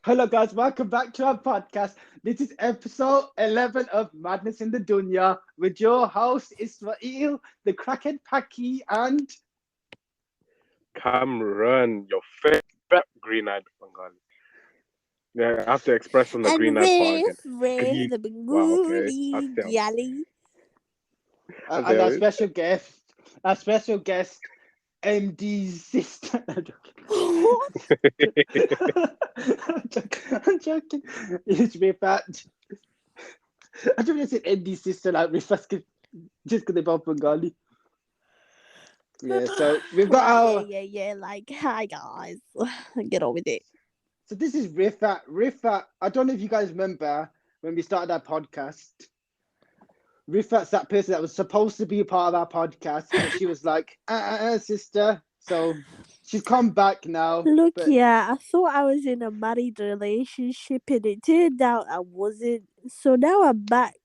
Hello, guys. Welcome back to our podcast. This is episode 11 of Madness in the Dunya with your host, Ismail, the Crackhead Paki, and Cameron, your favorite green-eyed Bengali. Yeah, I have to express on the And green-eyed part again. Ray, Green. the Wow, okay. Bengali Galley. and our special guest, MD's sister. I'm What? joking. I'm joking. It's Rifat. I don't want to say MD's sister like Rifat just because they're both Bengali. Yeah, so we've got our. Yeah. Like, hi guys. Get on with it. So this is Rifat. Rifat, I don't know if you guys remember when we started our podcast. Rifat's that person that was supposed to be a part of our podcast, but she was like, sister. So she's come back now. Look, But yeah, I thought I was in a married relationship and it turned out I wasn't. So now I'm back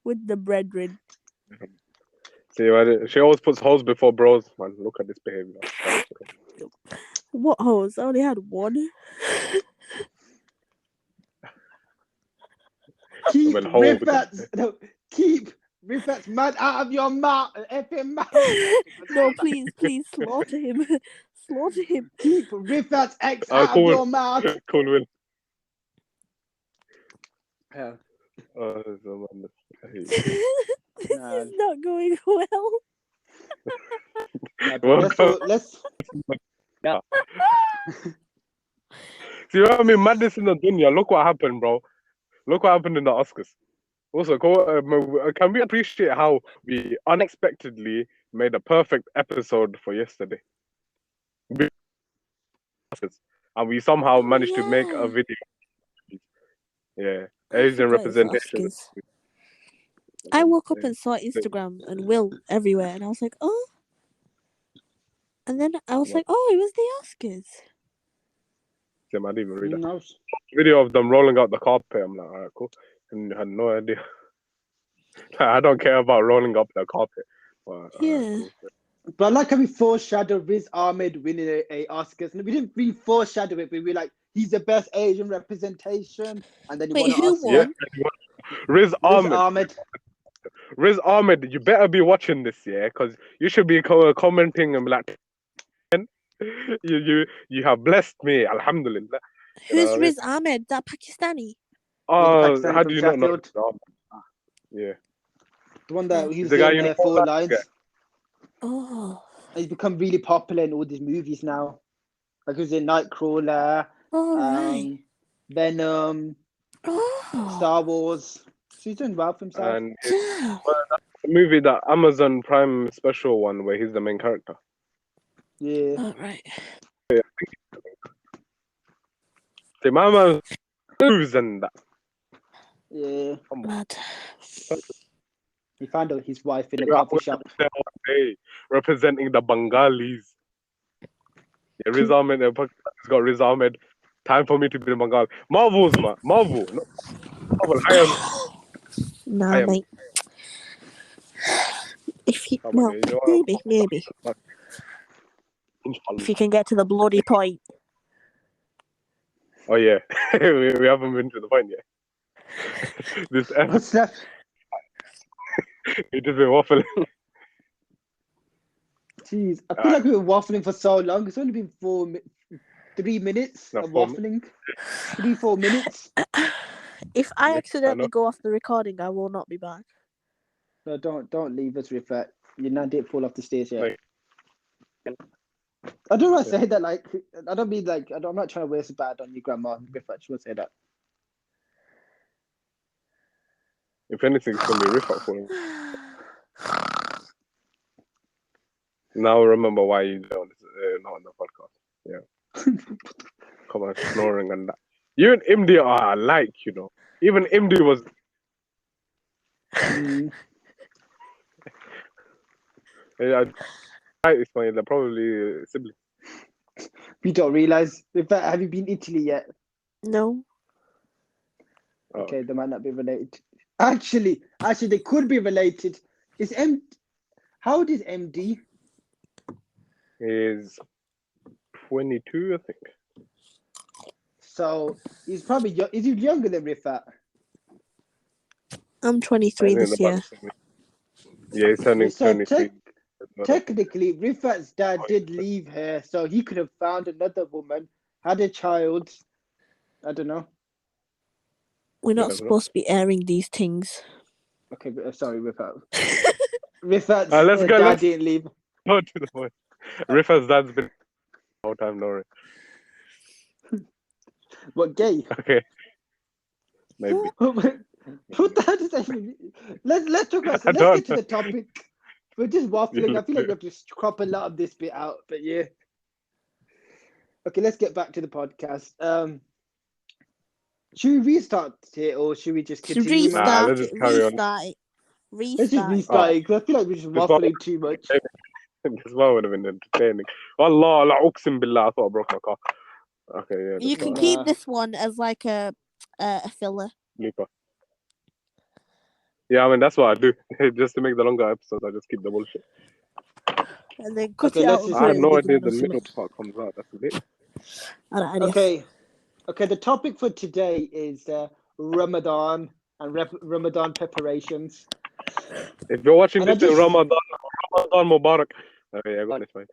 with the brethren. See, she always puts hoes before bros, man. Look at this behavior. What hoes? I only had one. keep Well, hoe keep Rifat's man out of your mouth, effing mouth. No, please slaughter him. Slaughter him. Keep Rifat's ex out of your mouth. Cool, Will. Yeah. So, man, This is not going well. Let's See what I mean? Madness in the Dunya. Look what happened, bro. Look what happened in the Oscars. Also, can we appreciate how we unexpectedly made a perfect episode for yesterday? And we somehow managed to make a video. Yeah, Asian representation. I woke up and saw Instagram and Will everywhere, and I was like, oh. And then I was like, oh, it was the Oscars. Yeah, I didn't even read that. knows? Video of them rolling out the carpet. I'm like, all right, cool. And I had no idea. I don't care about rolling up the carpet. But, Yeah. cool. But I like how we foreshadowed Riz Ahmed winning a Oscars. And we didn't really foreshadow it, but we were like, he's the best Asian representation. And then he won Wait, an who Oscar. won? Riz Ahmed. Ahmed. Riz Ahmed, you better be watching this, yeah, because you should be commenting and be like, you have blessed me, alhamdulillah. Who's Riz Ahmed? That Pakistani? Pakistani How from do you not know? Sheffield. Yeah. The one that he was The guy in you know, Four Lines. guy. Oh. He's become really popular in all these movies now. Like he was in Nightcrawler, Right. Venom, Star Wars. So he's doing well for himself. And the movie, the Amazon Prime special one, where he's the main character. Yeah. Oh, right. Yeah. The mama moves and that. Yeah. Mad. He found out his wife in a coffee shop. Hey, representing the Bengalis. Yeah, Riz Ahmed, has got Riz Ahmed. Time for me to be the Bengali. Marvel's, man. Marvel. No, Marvel. I am. Mate. If you, Well, maybe. If you can get to the bloody point. Oh, yeah. we haven't been to the point yet. This What's that? It just been waffling. Jeez, I feel like we were waffling for so long. It's only been 3 minutes of waffling. 3-4 minutes. If I accidentally go off the recording, I will not be back. No, don't leave us with that. Your nan didn't fall off the stairs yet. I don't want to say that. Like, I don't mean like I'm not trying to waste bad on your grandma. If I just want to say that. If anything, it's gonna be Rifat for him. Now remember why you don't not on the podcast. Yeah. Come on, snoring and that. You and Imdi are alike, you know. Even Imdi was. Yeah, it's funny. They're probably siblings. We don't realize. In fact, have you been to Italy yet? No. Okay, they might not be related. Actually, they could be related. Is How old is MD? He's 22, I think. So he's probably is he younger than Rifat? I'm I 23 think this about year. the same. Yeah, he's turning So 23. technically, Rifat's dad did leave her, so he could have found another woman, had a child. I don't know. We're not Yeah, bro. supposed to be airing these things. Okay, but, sorry, Rifat. Rifat's Let's go. dad Let's didn't leave. go to the point. Rifa's dad's been all time, no. What, gay? Okay, maybe. What the hell does that even mean? Let's talk about. I Let's don't get to the topic. We're just waffling. I feel like we have to crop a lot of this bit out, but yeah. Okay, let's get back to the podcast. Should we restart it or should we just continue? Nah, Restart let's it. just carry on. Restart it. Let's just Restart it. restart it because I feel like we're just This one, waffling too much. this one would have been entertaining. Wallah, la uqsim billah, I thought I broke my car. Okay, yeah, You that's can fine. keep this one as like a filler. Blooper. Yeah, I mean that's what I do. Just to make the longer episodes, I just keep the bullshit. And then cut Okay, it out let's and just I put had it in the no idea beginning the or something. middle part comes out. That's lit. I don't know. Okay. The topic for today is Ramadan and Ramadan preparations. If you're watching And I this in just Ramadan Mubarak. Okay, yeah, go on, it's fine.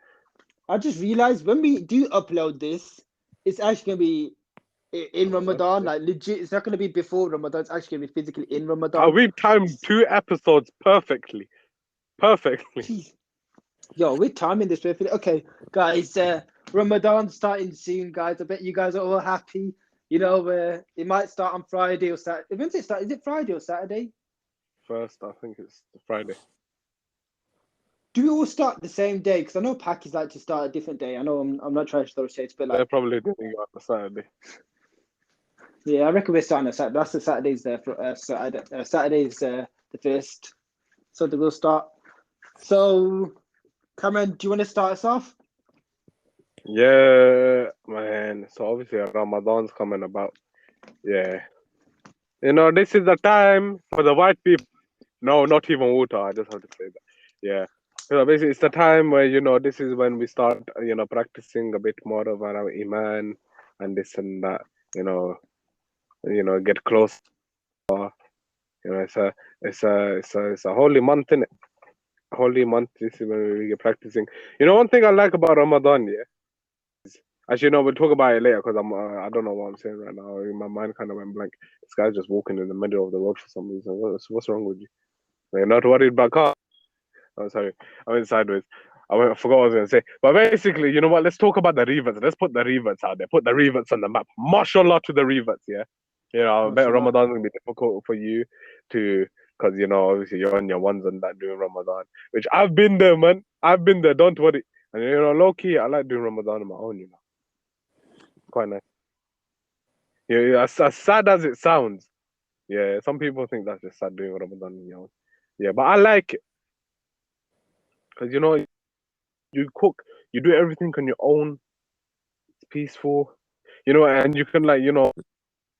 I just realized when we do upload this, it's actually gonna be in Ramadan, like legit. It's not gonna be before Ramadan. It's actually gonna be physically in Ramadan. We've timed 2 episodes perfectly. Perfectly. Jeez. Yo, we're timing this perfectly. Okay, guys, Ramadan starting soon, guys. I bet you guys are all happy. You know, it might start on Friday or Saturday. When's it start? Is it Friday or Saturday? First, I think it's Friday. Do we all start the same day? Because I know Pakis like to start a different day. I know I'm not trying to throw shades, but They're like, probably doing it on a Saturday. yeah, I reckon we're starting on Saturday. That's the Saturday's there for Saturday. Saturday's the first, so they will start. So, Cameron, do you want to start us off? Yeah, man. So obviously Ramadan's coming about. Yeah. You know, this is the time for the white people. No, not even water. I just have to say that. Yeah. So basically, it's the time where, you know, this is when we start, you know, practicing a bit more of our iman and this and that. You know, get close. You know, it's a holy month, innit? Holy month. This is when we get practicing. You know, one thing I like about Ramadan, yeah. Actually, no, we'll talk about it later because I don't know what I'm saying right now. My mind kind of went blank. This guy's just walking in the middle of the road for some reason. What's wrong with you? You're not worried about cars? Oh, sorry. I went sideways. I forgot what I was going to say. But basically, you know what? Let's talk about the reverts. Let's put the reverts out there. Put the reverts on the map. Mashallah to the reverts, yeah? You know, I bet Ramadan's going to be difficult for you to, because, you know, obviously you're on your ones and that doing Ramadan, which I've been there, man. I've been there. Don't worry. And, you know, low key, I like doing Ramadan on my own, you know. Quite nice. Yeah, as sad as it sounds. Yeah, some people think that's just sad doing Ramadan on your own. Yeah, but I like it. Because, you know, you cook, you do everything on your own. It's peaceful. You know, and you can, like, you know,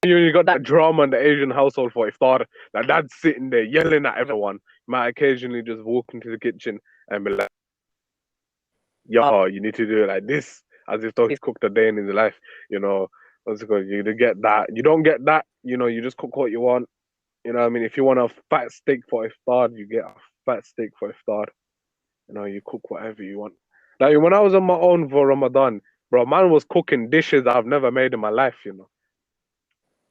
you got that drama in the Asian household for iftar. That dad's sitting there yelling at everyone. You might occasionally just walk into the kitchen and be like, yo, you need to do it like this. As if though he's cooked a day in his life. You know, what's it called? You get that. You don't get that. You know, you just cook what you want. You know what I mean? If you want a fat steak for iftar, you get a fat steak for iftar. You know, you cook whatever you want. Like when I was on my own for Ramadan, bro, man was cooking dishes I've never made in my life, you know.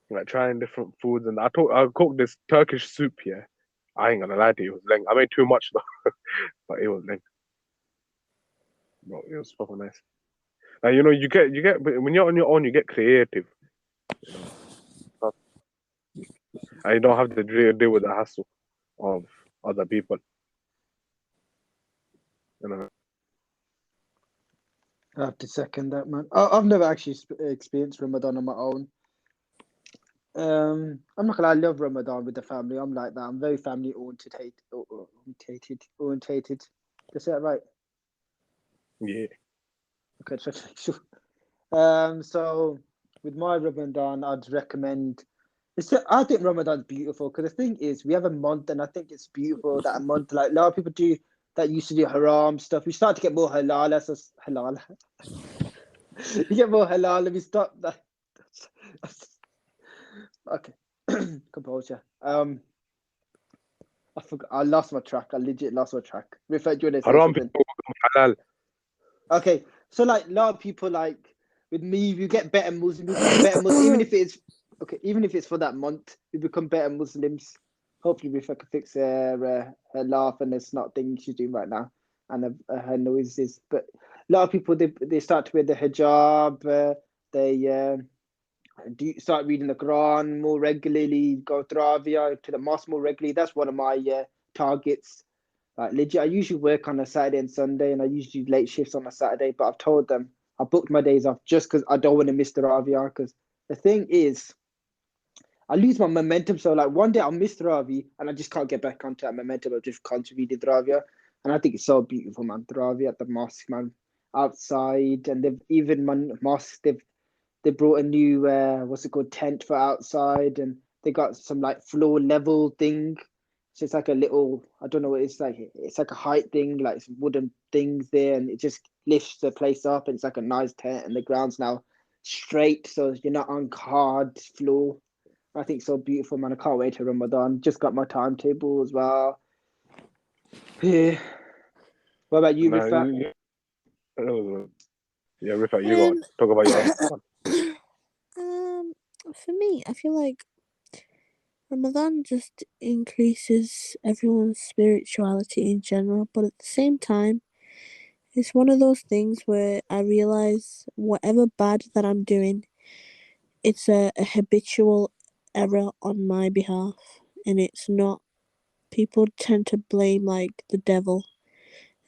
Like trying different foods, and I cooked this Turkish soup here. I ain't gonna lie to you, it was leng. I made too much though, but it was leng. Bro, it was proper nice. Like, you know, you get when you're on your own, you get creative. You know, and you don't have to deal with the hassle of other people. You know. I have to second that, man. I've never actually experienced Ramadan on my own. I'm not gonna lie, I love Ramadan with the family. I'm like that. I'm very family orientated. Did I say that right? Yeah. Okay, just to make sure. So with my Ramadan, I'd recommend. I think Ramadan's beautiful because the thing is, we have a month, and I think it's beautiful that a month. Like a lot of people do that used to do haram stuff. We start to get more halal. Halal. You get more halal, and we stop that. Okay. Composure. I forgot. I lost my track. I legit lost my track. Rifat, do you want to say Haram something? people become halal. Okay. So like a lot of people like with me, you get better Muslims, you become better Muslims, even if it's okay, even if it's for that month, you become better Muslims. Hopefully, Rifat can fix her laugh and the snot thing she's doing right now, and her noises. But a lot of people they start to wear the hijab. They do start reading the Quran more regularly, go Travia to the mosque more regularly. That's one of my targets. Like legit, I usually work on a Saturday and Sunday, and I usually do late shifts on a Saturday. But I've told them I booked my days off just because I don't want to miss Travia. Because the thing is, I lose my momentum. So like one day I'll miss Ravi, and I just can't get back onto that momentum of just constantly reading Travia. And I think it's so beautiful, man. Travia at the mosque, man, outside, and they've even my mosque they brought a new what's it called, tent for outside, and they got some like floor level thing. So it's like a little, I don't know what it's like. It's like a height thing, like some wooden things there, and it just lifts the place up, and it's like a nice tent, and the ground's now straight, so you're not on hard floor. I think it's so beautiful, man. I can't wait to Ramadan. Just got my timetable as well. Yeah. What about you, Nah, Rifat? yeah, Rifat, you go on. Talk about your one. For me, I feel like Ramadan just increases everyone's spirituality in general, but at the same time, it's one of those things where I realize whatever bad that I'm doing, it's a habitual error on my behalf, and it's not. People tend to blame like the devil,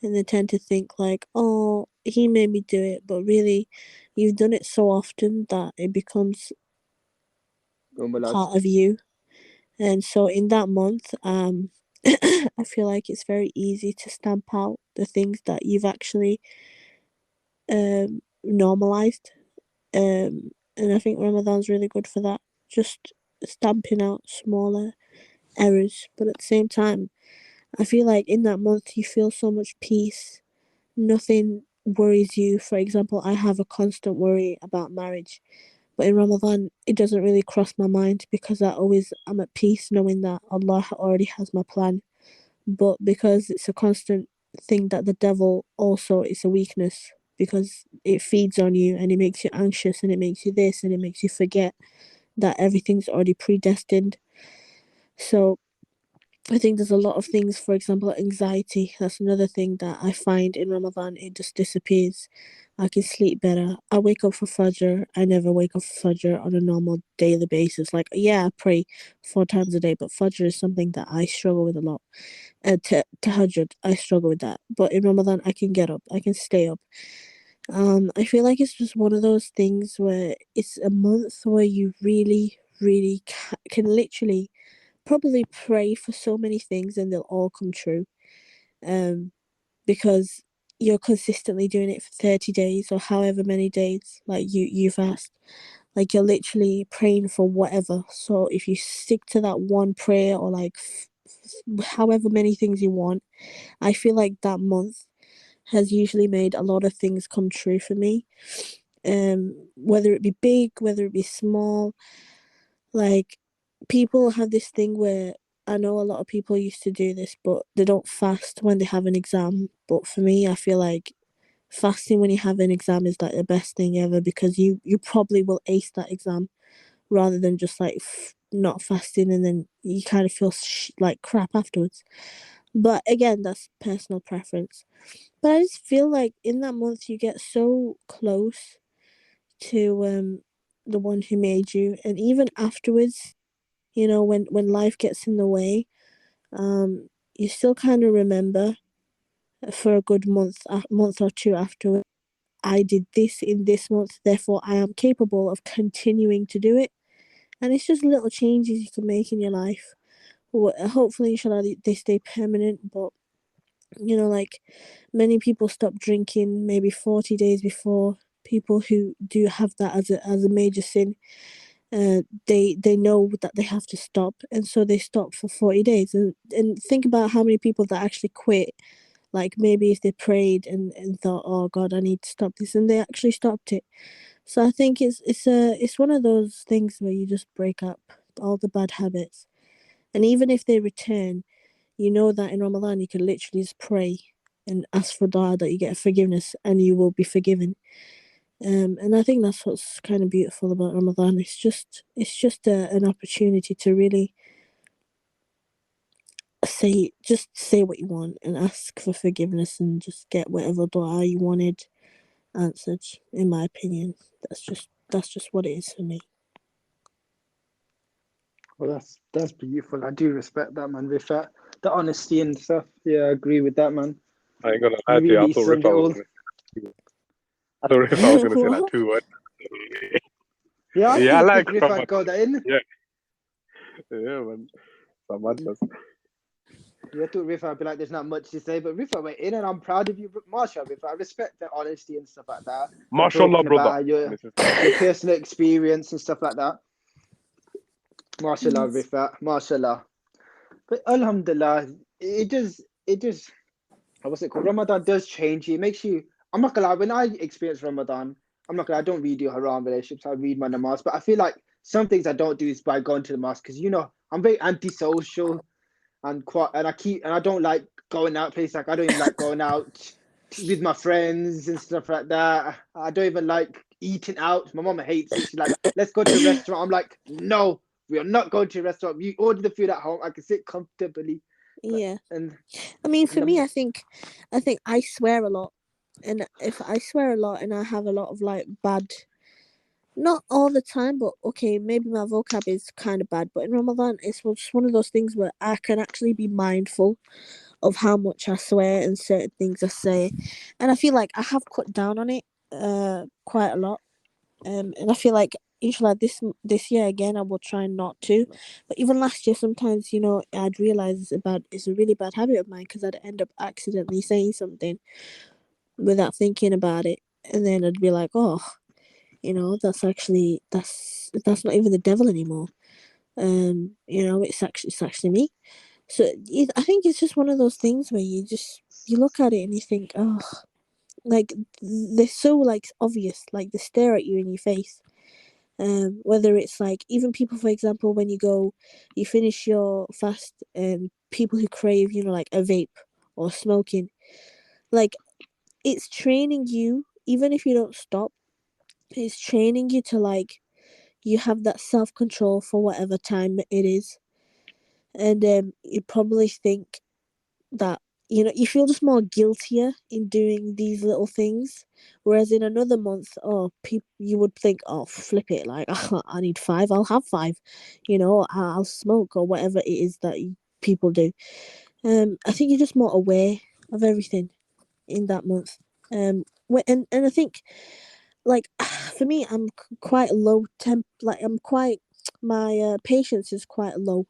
and they tend to think like, oh, he made me do it, but really, you've done it so often that it becomes part of you. And so in that month, I feel like it's very easy to stamp out the things that you've actually normalized. And I think Ramadan's really good for that. Just stamping out smaller errors, but at the same time, I feel like in that month you feel so much peace. Nothing worries you. For example, I have a constant worry about marriage. But in Ramadan, it doesn't really cross my mind because I'm at peace knowing that Allah already has my plan. But because it's a constant thing that the devil also is a weakness because it feeds on you and it makes you anxious and it makes you this and it makes you forget that everything's already predestined. So I think there's a lot of things, for example, anxiety. That's another thing that I find in Ramadan, it just disappears. I can sleep better. I wake up for Fajr. I never wake up for Fajr on a normal daily basis. Like, yeah, I pray 4 times a day, but Fajr is something that I struggle with a lot. Tahajjud, I struggle with that. But in Ramadan, I can get up. I can stay up. I feel like it's just one of those things where it's a month where you really, really can literally probably pray for so many things and they'll all come true. Because you're consistently doing it for 30 days or however many days like you've asked. Like you're literally praying for whatever. So if you stick to that one prayer or like however many things you want, I feel like that month has usually made a lot of things come true for me. Whether it be big, whether it be small, like people have this thing where I know a lot of people used to do this, but they don't fast when they have an exam. But for me, I feel like fasting when you have an exam is like the best thing ever because you probably will ace that exam rather than just like not fasting and then you kind of feel like crap afterwards. But again, that's personal preference. But I just feel like in that month you get so close to the one who made you, and even afterwards, when life gets in the way, you still kind of remember for a good month or two afterwards. I did this in this month, therefore I am capable of continuing to do it. And it's just little changes you can make in your life. Hopefully, inshallah, they stay permanent. But like many people stop drinking maybe 40 days before. People who do have that as a major sin, they know that they have to stop, and so they stop for 40 days. And think about how many people that actually quit. Like maybe if they prayed and thought, oh God, I need to stop this, and they actually stopped it. So I think it's one of those things where you just break up all the bad habits, and even if they return, you know that in Ramadan you can literally just pray and ask for dua that you get forgiveness and you will be forgiven. And I think that's what's kind of beautiful about Ramadan. It's just an opportunity to really say what you want and ask for forgiveness and just get whatever dua you wanted answered. In my opinion, that's just what it is for me. Well, that's beautiful. I do respect that, man. Rifat, the honesty and stuff. Yeah, I agree with that, man. I ain't gonna lie You to you. I really thought summed Rifa it was all. gonna. I thought Rifa was gonna say like What? 2 words. Yeah, I Yeah, I didn't like think Rifat got that in. Yeah, yeah, man. Some madness. Yeah, I thought Rifat would be like, there's not much to say, but Rifat went in, and I'm proud of you, Masha. Rifat, I respect the honesty and stuff like that. And Mashallah, talking brother. about your personal experience and stuff like that. Mashallah, Rifat, Mashallah. But Alhamdulillah, it does. What's it called? Ramadan does change you. It makes you. I'm not gonna lie. When I experience Ramadan, I'm not gonna. I don't really do haram relationships. I read my namaz, but I feel like some things I don't do is by going to the mosque because I'm very antisocial and I don't like going out places. Like I don't even like going out with my friends and stuff like that. I don't even like eating out. My mom hates it. She's like, let's go to a restaurant. I'm like, no, we are not going to a restaurant. You order the food at home. I can sit comfortably. Yeah. And I mean, and for me, I think I swear a lot, and if I swear a lot and I have a lot of like bad, not all the time, but okay, maybe my vocab is kind of bad. But in Ramadan, it's just one of those things where I can actually be mindful of how much I swear and certain things I say, and I feel like I have cut down on it quite a lot. And I feel like inshallah this year again I will try not to. But even last year, sometimes I'd realize it's a really bad habit of mine because I'd end up accidentally saying something without thinking about it, and then I'd be like, oh, that's not even the devil anymore. It's actually me. So I think it's just one of those things where you look at it and you think, oh, like they're so like obvious, like they stare at you in your face. Whether it's like even people, for example, when you finish your fast, and people who crave, like a vape or smoking, like it's training you, even if you don't stop, it's training you to like, you have that self control for whatever time it is. And you probably think that you feel just more guiltier in doing these little things, whereas in another month, oh, you would think, oh, flip it, like I need five, I'll have five, I'll smoke or whatever it is that people do. I think you're just more aware of everything in that month. And I think, like, for me, I'm quite low temp, like my patience is quite low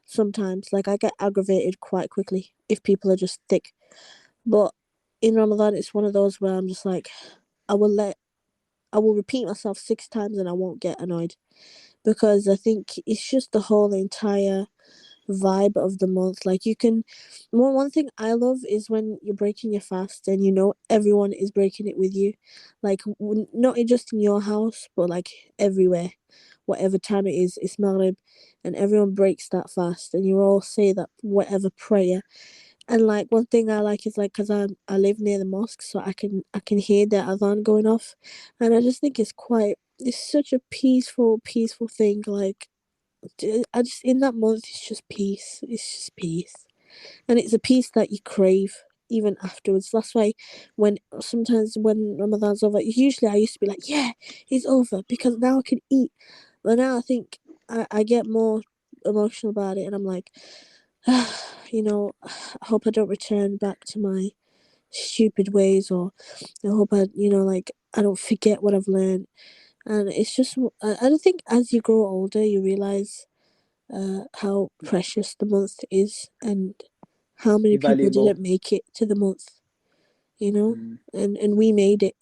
sometimes. Like, I get aggravated quite quickly if people are just thick. But in Ramadan, it's one of those where I'm just like, I will repeat myself 6 times and I won't get annoyed, because I think it's just the whole entire vibe of the month. Like, you can, one thing I love is when you're breaking your fast and everyone is breaking it with you, like not just in your house but like everywhere. Whatever time it is, it's Maghrib, and everyone breaks that fast, and you all say that whatever prayer. And like one thing I like is like, because I live near the mosque, so I can hear the adhan going off, and I just think it's such a peaceful thing. Like, I just, in that month, it's just peace. It's just peace, and it's a peace that you crave even afterwards. That's why sometimes when Ramadan's over, usually I used to be like, yeah, it's over because now I can eat. But now I think I get more emotional about it, and I'm like, I hope I don't return back to my stupid ways, or I hope I don't forget what I've learned. And it's just, I don't think as you grow older, you realize how precious the month is, and how many people valuable. didn't make it to the month, you know? Mm, And we made it.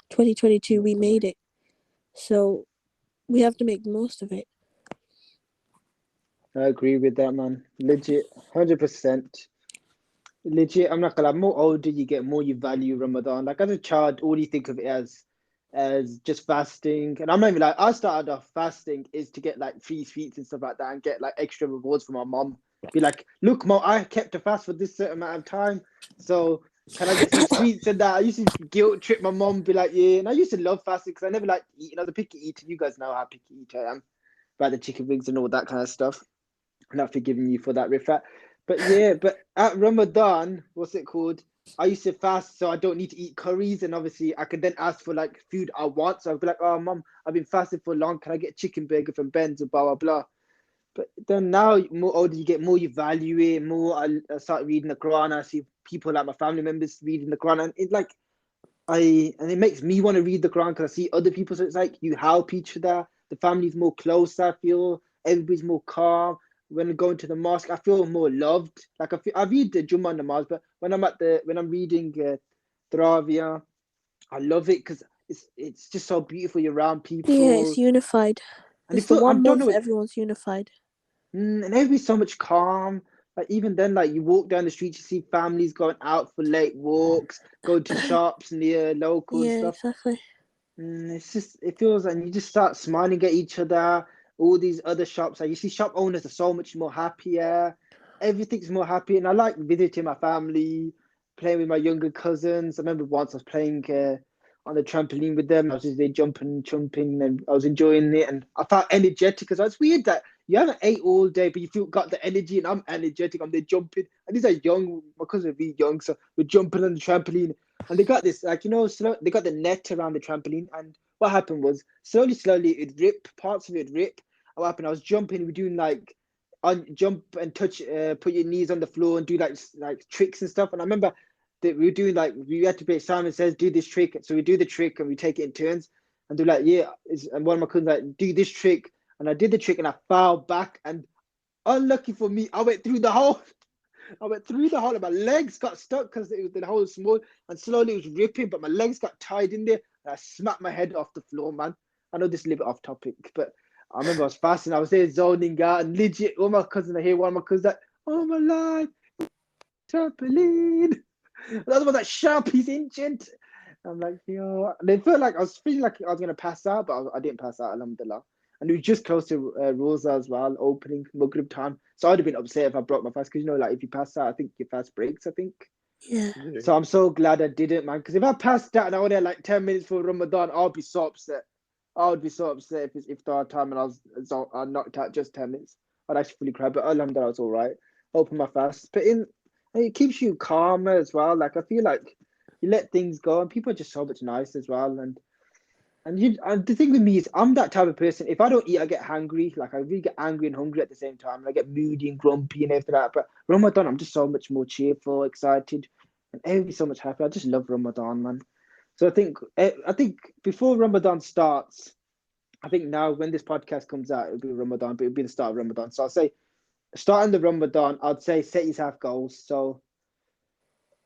2022, we mashallah. made it. So we have to make the most of it. I agree with that, man. Legit, 100%. Legit, I'm not gonna lie. More older you get, more you value Ramadan. Like as a child, all you think of it as as just fasting. And I'm not even like, I started off fasting is to get like free sweets and stuff like that and get like extra rewards from my mom. Be like, look, mom, I kept a fast for this certain amount of time. So can I get some sweets and that? I used to guilt trip my mom, be like, yeah. And I used to love fasting because I never like eating. I was a picky eater. You guys know how picky eater I am about the chicken wings and all that kind of stuff. I'm not forgiving you for that, Rifat. But yeah, but at Ramadan, what's it called? I used to fast so I don't need to eat curries, and obviously I could then ask for like food I want. So I'd be like, "Oh, mom, I've been fasting for long. Can I get a chicken burger from Ben's or blah blah blah?" But then now, more older you get, more you value it. More I start reading the Quran. I see people like my family members reading the Quran, and it like and it makes me want to read the Quran because I see other people. So it's like you help each other. The family's more close. I feel everybody's more calm. When I go into the mosque, I feel more loved. Like I read the Jummah namaz, but when I'm reading Tarawih, I love it because it's just so beautiful. You're around Yeah, it's people, unified. and It's the I one don't month know, everyone's unified. and everybody's so much calm. Like even then, like you walk down the street, you see families going out for late walks, going to shops near local and Yeah, stuff. exactly. It's just, it feels, and you just start smiling at each other. All these other shops, like you see, shop owners are so much more happier. Everything's more happy, and I like visiting my family, playing with my younger cousins. I remember once I was playing on the trampoline with them. I was just there jumping, and I was enjoying it, and I felt energetic because it's weird that you haven't ate all day, but you feel got the energy, and I'm energetic. I'm there jumping, and these are young. My cousins are really young, so we're jumping on the trampoline. And they got this, like, they got the net around the trampoline. And what happened was, slowly, it'd rip, parts of it rip. And what happened, I was jumping, we're doing like, jump and touch, put your knees on the floor and do like tricks and stuff. And I remember that we were doing like, we had to be, Simon says, do this trick. So we do the trick and we take it in turns. And they're like, yeah. And one of my cousins like, do this trick. And I did the trick and I fell back. And unlucky for me, I went through the hole. I went through the hole and my legs got stuck because the hole was small and slowly it was ripping, but my legs got tied in there and I smacked my head off the floor, man. I know this is a little bit off topic, but I remember I was fasting, I was there zoning out and legit, all my cousins are here, one of my cousins like, oh my life, trampoline. Another one like, sharp, he's injured. I'm like, yo, and it felt like I was feeling like I was gonna pass out, but I didn't pass out, alhamdulillah. And it was just close to Rosa as well, opening Maghrib time. So I'd have been upset if I broke my fast because like if you pass out, I think your fast breaks. I think. Yeah. So I'm so glad I didn't, man. Because if I passed out and I was there like 10 minutes for Ramadan, I'll be so upset. I would be so upset if it's iftar time and I knocked out just 10 minutes. I'd actually fully cry. But alhamdulillah, I was all right. Open my fast, but it keeps you calmer as well. Like I feel like you let things go, and people are just so much nicer as well. And the thing with me is, I'm that type of person. If I don't eat, I get hungry. Like I really get angry and hungry at the same time. And I get moody and grumpy and everything like that. But Ramadan, I'm just so much more cheerful, excited, and everybody's so much happy. I just love Ramadan, man. So I think before Ramadan starts, I think now when this podcast comes out, it'll be Ramadan, but it'll be the start of Ramadan. So I'll say, starting the Ramadan, I'd say set yourself goals. So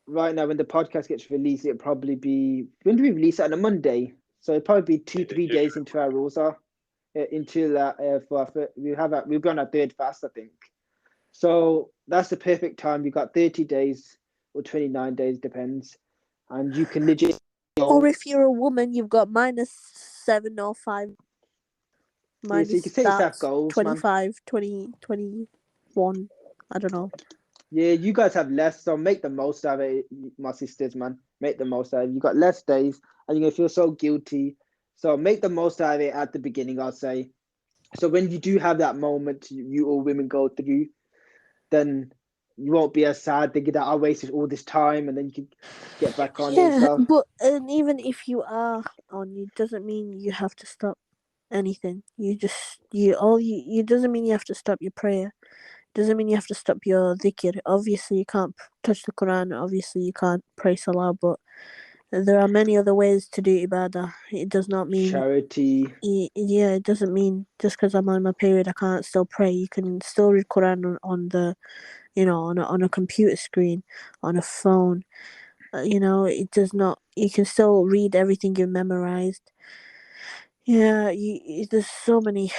right now, when the podcast gets released, it'll probably be, when do we release it? On a Monday? So it'll probably be 2-3 days into our rosa, until we'll be on our third fast, I think. So that's the perfect time. You got 30 days or 29 days, depends, and you can legit. Or if you're a woman, you've got -7 or 5. Yeah, so you can set yourself goals, 25, 20, 21. I don't know. Yeah, you guys have less, so make the most of it, my sisters, man. Make the most of it. You got less days, and you're gonna feel so guilty. So make the most out of it at the beginning, I'll say. So when you do have that moment, you all women go through, then you won't be as sad thinking that I wasted all this time, and then you can get back on it and Yeah, stuff. but even if you are on, it doesn't mean you have to stop anything. It doesn't mean you have to stop your prayer. Doesn't mean you have to stop your dhikr. Obviously, you can't touch the Quran. Obviously, you can't pray salah, but there are many other ways to do ibadah. It does not mean Charity. it doesn't mean just because I'm on my period I can't still pray. You can still read Quran on the, on a computer screen, on a phone. It does not. You can still read everything you've memorized. Yeah, there's so many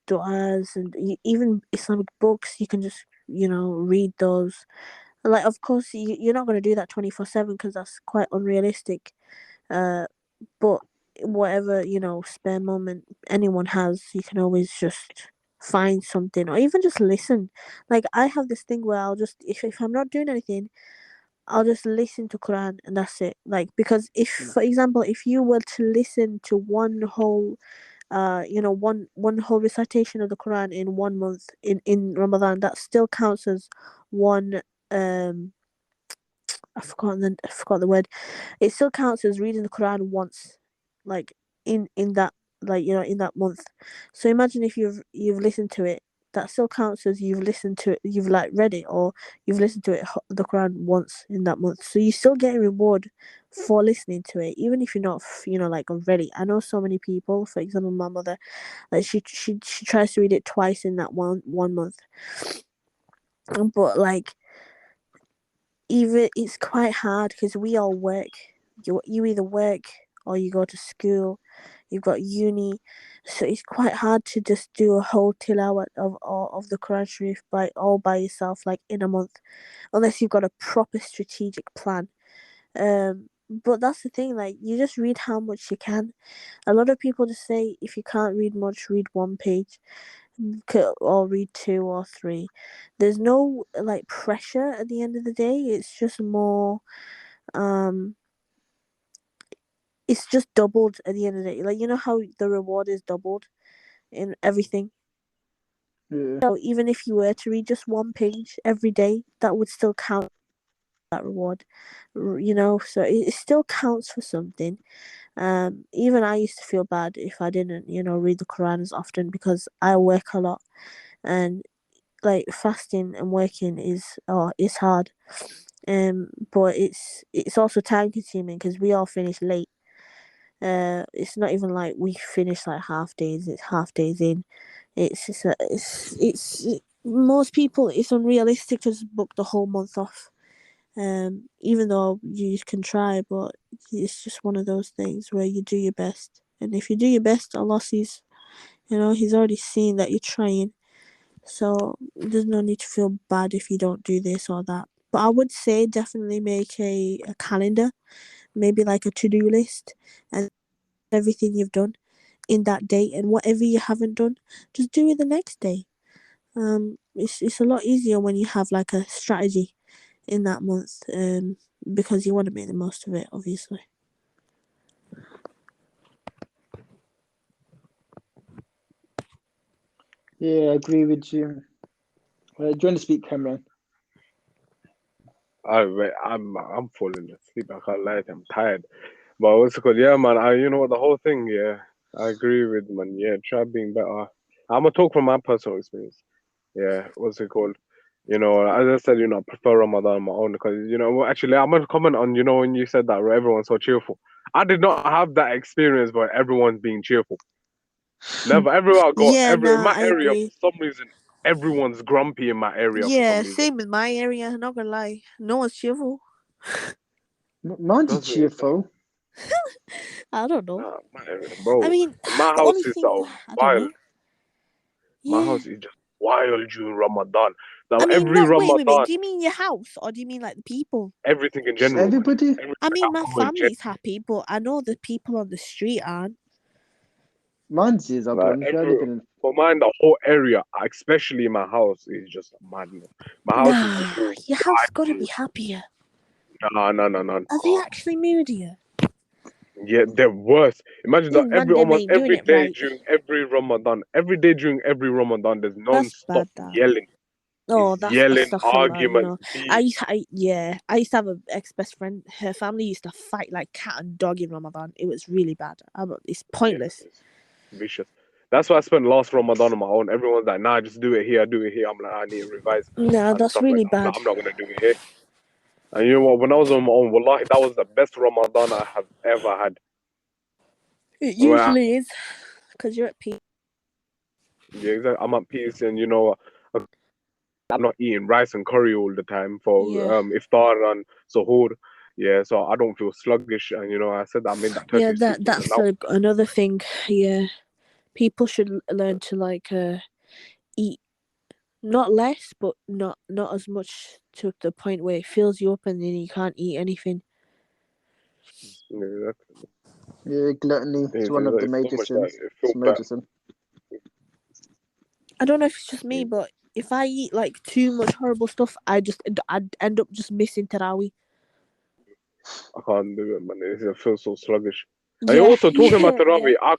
du'as, and even Islamic books. You can just read those. Like, of course, you're not going to do that 24/7 because that's quite unrealistic. But whatever, spare moment anyone has, you can always just find something or even just listen. Like I have this thing where I'll just, if I'm not doing anything, I'll just listen to Quran and that's it. Like, because if, for example, if you were to listen to one whole one whole recitation of the Quran in 1 month in Ramadan, that still counts as one. I forgot the word. It still counts as reading the Quran once, like in that, like, in that month. So imagine if you've listened to it, that still counts as you've listened to it, you've like read it, or you've listened to it, the Quran, once in that month. So you're still getting reward for listening to it, even if you're not, like, already. I know so many people. For example, my mother, like she tries to read it twice in that one month, but like, even it's quite hard because we all work. You either work or you go to school. You've got uni, so it's quite hard to just do a whole tilawat of the Quran Sharif all by yourself, like in a month, unless you've got a proper strategic plan. But that's the thing. Like, you just read how much you can. A lot of people just say if you can't read much, read one page, or read two or three. There's no like pressure at the end of the day. It's just more it's just doubled at the end of the day. Like, how the reward is doubled in everything. Yeah. So even if you were to read just one page every day, that would still count that reward. So it still counts for something. Even I used to feel bad if I didn't, read the Quran as often because I work a lot, and like fasting and working is hard. But it's also time consuming because we all finish late. It's not even like we finish like half days. It's half days in. It's just most people, it's unrealistic to just book the whole month off. Even though you can try, but it's just one of those things where you do your best, and if you do your best, Allah sees. He's already seen that you're trying. So there's no need to feel bad if you don't do this or that. But I would say definitely make a calendar, maybe like a to-do list, and everything you've done in that day, and whatever you haven't done, just do it the next day. It's a lot easier when you have like a strategy in that month, because you want to make the most of it, obviously. Yeah, I agree with you. Do you want to speak, Cameron? I'm falling asleep. I can't lie. I'm tired. But what's it called? Yeah, man. You know what? The whole thing. Yeah, I agree with, man. Yeah, try being better. I'm gonna talk from my personal experience. Yeah, what's it called? As I said, I prefer Ramadan on my own because, well, actually, I'm gonna comment on, when you said that where everyone's so cheerful. I did not have that experience where everyone's being cheerful. Never. Everywhere I go, Yeah, in nah, my I area, agree. for some reason, everyone's grumpy in my area for some Yeah, reason. same in my area. I'm not gonna lie, no one's cheerful. Mine's Does it? cheerful. I don't know. Nah, my area, I bro. mean, My the house only is thing, so I don't wild. know. My Yeah. house is just wild during Ramadan. Now I mean, every not wait. Ramadan, Do you mean your house, or do you mean like the people? everything in Just general, man. everybody. Everything I mean, my alcohol in general. family's happy, but I know the people on the street aren't. Mine's is, I'll be Like honest. I live in. for mine, the whole area, especially my house, is just madness. My house is just Nah, all your house gotta be wild. happier. No. Are they actually moodier? Yeah, they're worse. Imagine that Man, them almost ain't doing every it day right. during every Ramadan, there's That's non-stop bad. That. yelling. Oh, It's that's yelling, astaghfirullah. arguments, beef. I used to have an ex best friend. Her family used to fight like cat and dog in Ramadan. It was really bad. It's Yeah, pointless. it's vicious. That's why I spent last Ramadan on my own. Everyone's like, nah, just do it here, do it here. I'm like, I need to revise Nah, and that's stuff like really that. bad. I'm not gonna do it here. And you know what? When I was on my own, wallahi, that was the best Ramadan I have ever had. It Where usually is, because you're at peace. yeah, exactly. I'm at peace, and I'm not eating rice and curry all the time for Yeah. iftar and suhoor. Yeah, so I don't feel sluggish. And I said I made that Yeah, turkey soup, and that's that was another thing. Yeah, people should learn to like eat not less, but not as much to the point where it fills you up and then you can't eat anything. yeah, exactly. Yeah, gluttony is one of the It's so major much sins. it It's feels a bad. major sin. I don't know if it's just me, but if I eat like too much horrible stuff, I'd end up just missing Tarawih. I can't do it, man. It feels so sluggish. And Yeah, also talking about yeah. Tarawih, I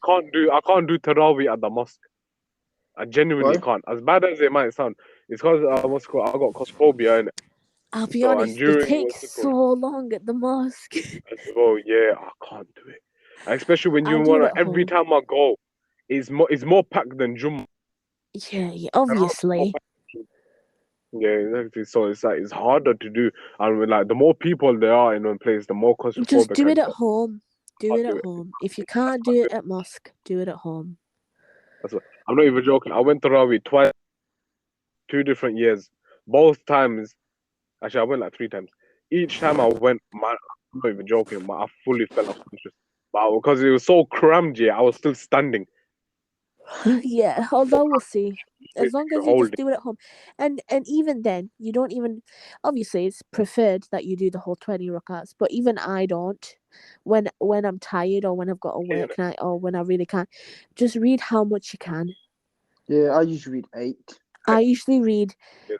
can't do Tarawih at the mosque. I genuinely Why? can't. As bad as it might sound, it's because I got claustrophobia in it. I'll be So and honest, they during take what's it so called? long at the mosque. Oh yeah, I can't do it. Especially when I you do it wanna. at Every home. time I go, it's more packed than Jum. Yeah, obviously. Yeah, exactly. So it's like it's harder to do, and with, like the more people there are in one place, the more Just claustrophobic do I it at get. home. Do I it can't at do it. home. If you can't do it at mosque, do it at home. I'm not even joking. I went to Rawi twice, 2 different years. Both times, actually, I went like 3 times. Each time I went, man, I'm not even joking, but I fully fell off conscious. But because it was so crammed, yeah, I was still standing. Yeah, although we'll see. As long as you Whole just day. do it at home, and even then, you don't even. Obviously, it's preferred that you do the whole 20 rakats, but even I don't. When I'm tired or when I've got a Yeah, work night or when I really can't, just read how much you can. Yeah, I usually read 8. I usually read yeah.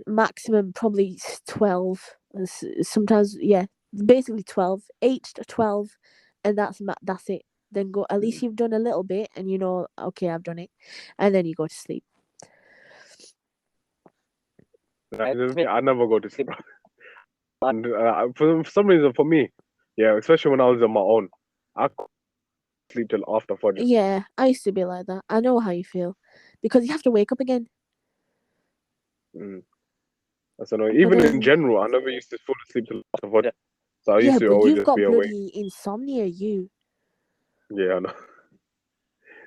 maximum probably 12. Sometimes, yeah, basically 12, 8 to 12, and that's it. Then go. At least you've done a little bit, and you know, okay, I've done it, and then you go to sleep. I never go to sleep. And for some reason, for me, yeah, especially when I was on my own, I couldn't sleep till after Fajr. Yeah, I used to be like that. I know how you feel, because you have to wake up again. Mm. That's annoying. But Even in then, general, I never used to fall asleep till after Fajr. So I yeah, used to but always you've just be got awake. bloody insomnia, you. Yeah, I know.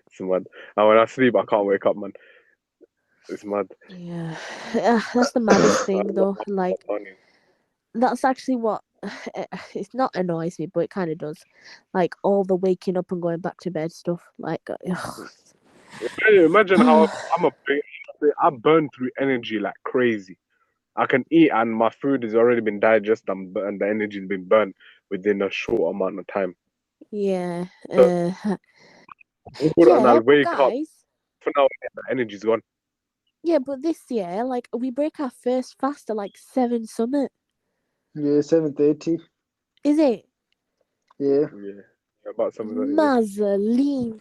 It's mad. And when I sleep, I can't wake up, man. It's mad. Yeah, that's the maddest thing, though. Like, Funny. that's actually what it's not annoys me, but it kind of does. Like all the waking up and going back to bed stuff. Like, Imagine how I burn through energy like crazy. I can eat and my food has already been digested and the energy's been burned within a short amount of time. yeah, So, and yeah. I'll But wake up guys, for now. The energy's gone. yeah, but this year, like, we break our first fast at like 7 summit. Yeah, 7:30. Is it? Yeah. Yeah, about something like that. Mazzaline.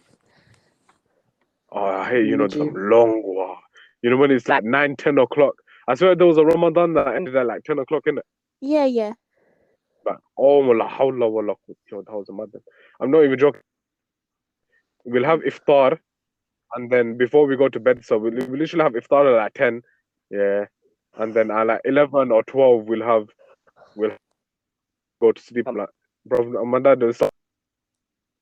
Oh, I hate some Eugene. long war. When it's like 9, 10 o'clock. I swear there was a Ramadan that ended at like 10 o'clock, innit? Yeah, yeah. But oh, la hawla wala quwwata, that was a madness. I'm not even joking. We'll have iftar, and then before we go to bed, so we literally have iftar at like 10, yeah, and then at like 11 or 12, we'll go to sleep. Like, bro, my dad was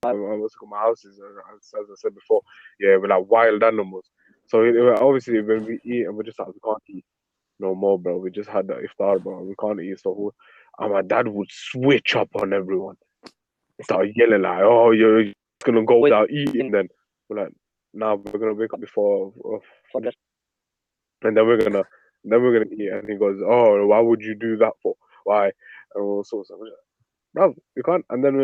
my house is as I said before, yeah, we're like wild animals. So obviously when we eat and we're just like we can't eat no more, bro. We just had the iftar, bro. We can't eat, so and my dad would switch up on everyone. Start yelling like, "Oh, you're just gonna go without eating." Then we're like, "Nah, we're gonna wake up before finish, and then we're gonna eat." And he goes, "Oh, why would you do that for? Why?" And all sorts of, bro, you can't. And then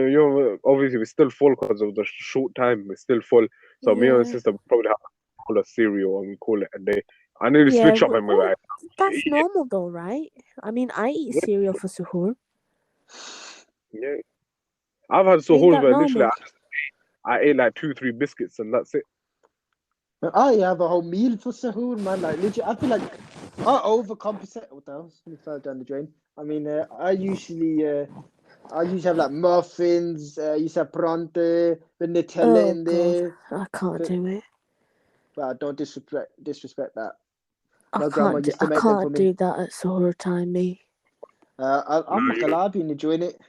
obviously we're still full because of the short time. We're still full. So me and my Yeah. sister probably have to call a cereal and we call it a day. I need to Yeah, switch up and we're well, like, that's normal though, right? I mean, I eat yeah, cereal for suhoor. yeah. I've had Ain't suhoors that where literally normal? I ate like 2, 3 biscuits and that's it. I have a whole meal for sahur, man. Like, legit, I feel like I overcompensate. What the hell? Something fell down the drain. I mean, I usually have like muffins. I used to have pronto with Nutella Oh in god, there. I can't do it. Well, don't disrespect that. I My grandma can't do. used I to make them for can't me. do that at suhoor time, me. I'm No, not gonna lie, I've been enjoying it.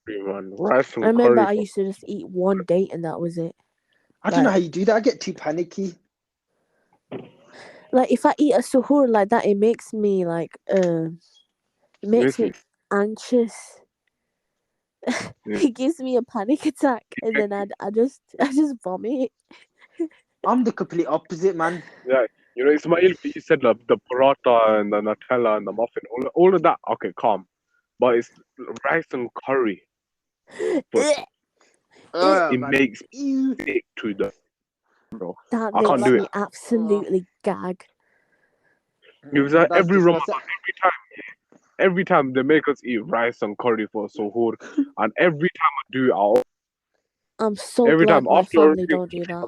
man. Rice I and remember curry, I bro. used to just eat one date and that was it. I don't know Like, how you do that. I get too panicky. if I eat a suhoor like that, it makes me like it makes me Seriously. anxious. Yeah. It gives me a panic attack, and then I just vomit. I'm the complete opposite, man. Yeah. Ismail, you said the paratha and the Nutella and the muffin, all of that, okay, calm. But it's rice and curry. But It man. makes Ew. me sick to the bro. That I can't makes do me it. absolutely gag. It was That's every Ramadan, disgusting. every time they make us eat rice and curry for suhoor, and every time I do it, I'm so every glad time my after family everything, don't do that.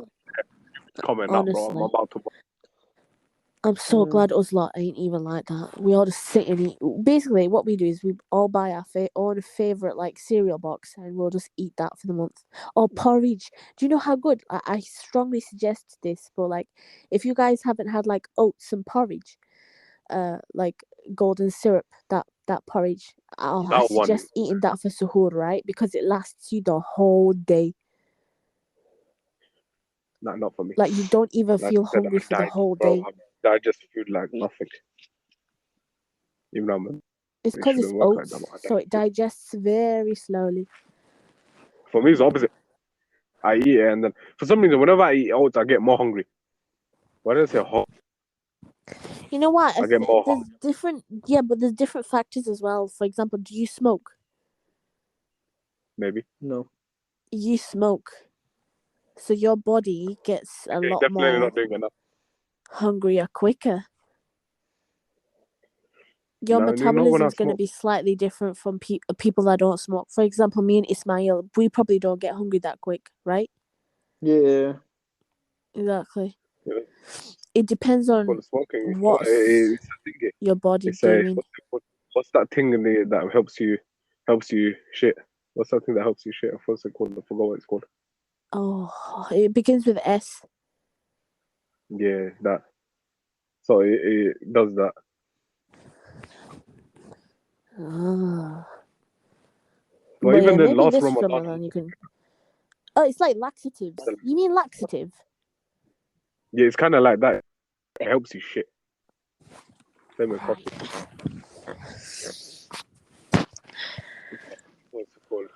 comment out, bro. I'm Honestly. about to. I'm so glad us lot ain't even like that. We all just sit and eat. Basically, what we do is we all buy our own favorite like cereal box, and we'll just eat that for the month. Or porridge. Do you know how good? I strongly suggest this, but like, if you guys haven't had like oats and porridge, like golden syrup, that porridge, I That one, suggest eating that for suhoor, right? Because it lasts you the whole day. not for me. Like you don't even Like feel I said, hungry I for the died, whole bro. day. I just feel like nothing. Even though It's it because it's shouldn't work like oats, that. But I so it digests very slowly. For me, it's the opposite. I eat it, and then for some reason, whenever I eat oats, I get more hungry. Why did I say hot? You know what? I get more There's hungry. different, yeah, but there's different factors as well. For example, do you smoke? Maybe. No. You smoke, so your body gets a lot Definitely more not doing enough. hungrier quicker. Your No, you know when I metabolism's going to smoke. be slightly different from people that don't smoke. For example, me and Ismail, we probably don't get hungry that quick, right? Yeah. Exactly. Yeah. It depends Call on it smoking. what's It's a thing. your body It's a doing. what's that thing in the, that helps you shit? What's that thing that helps you shit? What's it called? I forgot what it's called. Oh, it begins with S. Yeah, that. So it does that. Ah. But But yeah, even then, maybe last this Ramadan, Ramadan you can. Oh, it's like laxatives. You mean laxative? yeah, it's kind of like that. It helps you shit. Same with Right. coffee. What's it called?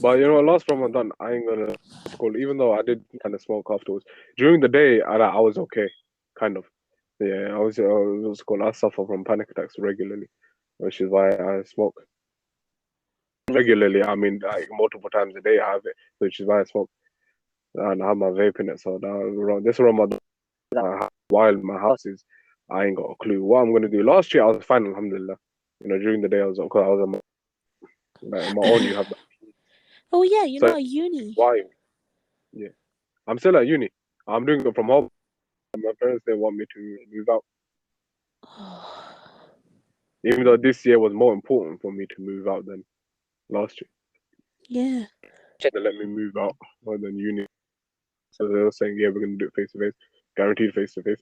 But you know, last Ramadan, I ain't gonna school. Even though I did kind of smoke afterwards. During the day, I was okay, kind of. Yeah, I was called. I suffer from panic attacks regularly, which is why I smoke regularly. I mean, like multiple times a day I have it, which is why I smoke. And I have my vape in it. So now this Ramadan, while my house is, I ain't got a clue what I'm gonna do. Last year I was fine, alhamdulillah. You know, during the day I was on my own. You have that. Oh yeah, you're So not a uni. why? Yeah, I'm still at uni. I'm doing it from home. My parents didn't want me to move out, even though this year was more important for me to move out than last year. Yeah. They let me move out more than uni. So they were saying, yeah, we're gonna do it face to face, guaranteed face to face.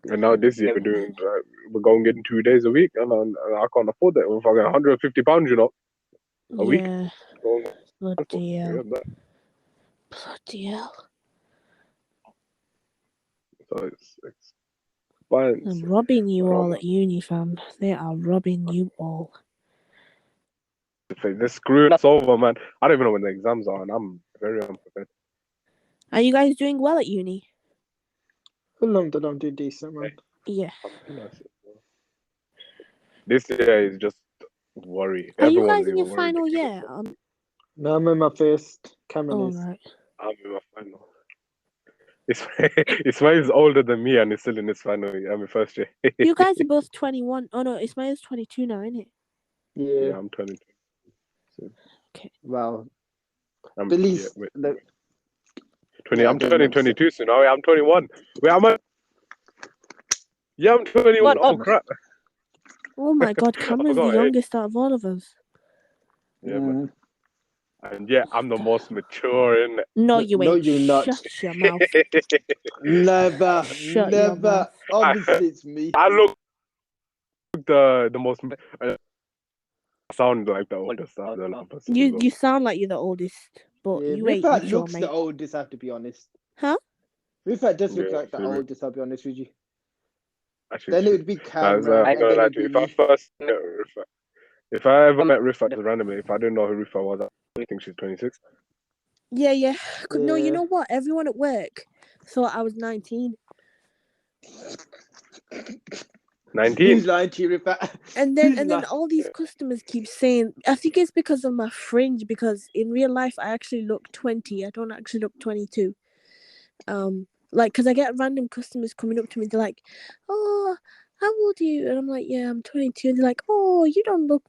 And now this year we're going in 2 days a week, and I can't afford that. If I get £150, you know, a week. Yeah. Going Bloody hell. yeah, that. Bloody hell. So it's fine. They're robbing you But all at uni, fam. They are robbing you all. they're screwing us over, man. I don't even know when the exams are, and I'm very unprepared. Are you guys doing well at uni? Alhamdulillah, I'm doing decent, man. Yeah. This year is just worry. Are you Everyone's guys in even your worried. final year? No, I'm in my first. Cameron Oh, is. right. I'm in my final. Ismail's older than me and he's still in his final year. I'm in first year. You guys are both 21. Oh, no, Ismail's 22 now, isn't it? Yeah. Yeah, I'm 22. So Well, I'm Belize. wait, The, 20. yeah, I'm go on, turning man. 22 soon. Oh, yeah, I'm 21. Wait, am I? Yeah, I'm 21. Oh crap! Oh my god, I Cameron's the forgot. youngest out of all of us. Yeah, man. And yeah, I'm the most mature in. No, you No, ain't. you're not. Shut your mouth. Never, Shut your never. mouth. Obviously, it's me. I look the most. Sound like the oldest out of the lot of us as well. You sound like you're the oldest, but Yeah, you ain't Rifat mature, looks mate. the oldest, I have to be honest. Huh? Rifat does look Yeah, like the absolutely. oldest, I'll be honest with you. Actually, Then it true. would be As Cameron, I'm and gonna then lie it'd to you, be if I me. first met Rifa, if I ever met Rifa just randomly, if I didn't know who Rifa was, I think she's 26. Yeah. No, you Yeah. know what? Everyone at work thought I was 19. 19. Who's lying to you, Rifat? And then Who's lying? all these customers keep saying, I think it's because of my fringe, because in real life I actually look 20. I don't actually look 22. Like, because I get random customers coming up to me, they're like, oh, how old are you? And I'm like, yeah, I'm 22. And they're like, oh, you don't look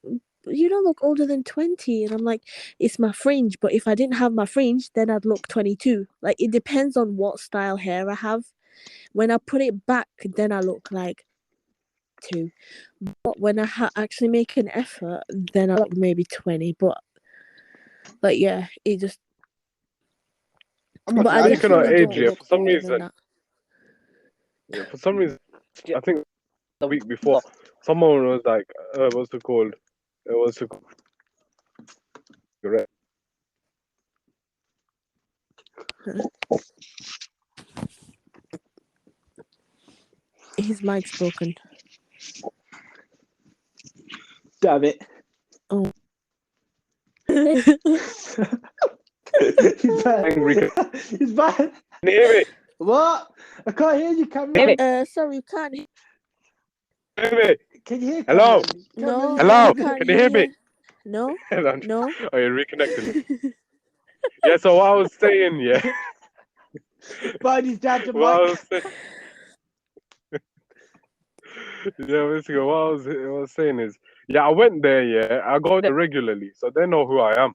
older than 20. And I'm like, it's my fringe, but if I didn't have my fringe, then I'd look 22. Like, it depends on what style hair I have. When I put it back, then I look like 2. But when I actually make an effort, then I look maybe 20. But yeah, it just. I'm not But I lying. Speaking of definitely age, don't yeah, look for some older than reason, that. yeah, for some reason, I think the week before, someone was like, what's it called? It was a cigarette. His mic's broken. Damn it. Oh. He's bad. Angry. He's bad. Can you hear me? What? I can't hear you, Cameron. Sorry, we can't. Hear me? Can you hear Hello? Cameron? No, Cameron, Hello? we can't Can you hear me? No, no. Oh, you're reconnecting. Yeah, so what I was saying, yeah. Find his dad to What I mic. was saying. Yeah, basically, what I was saying is, yeah, I went there, yeah, I go there regularly, so they know who I am.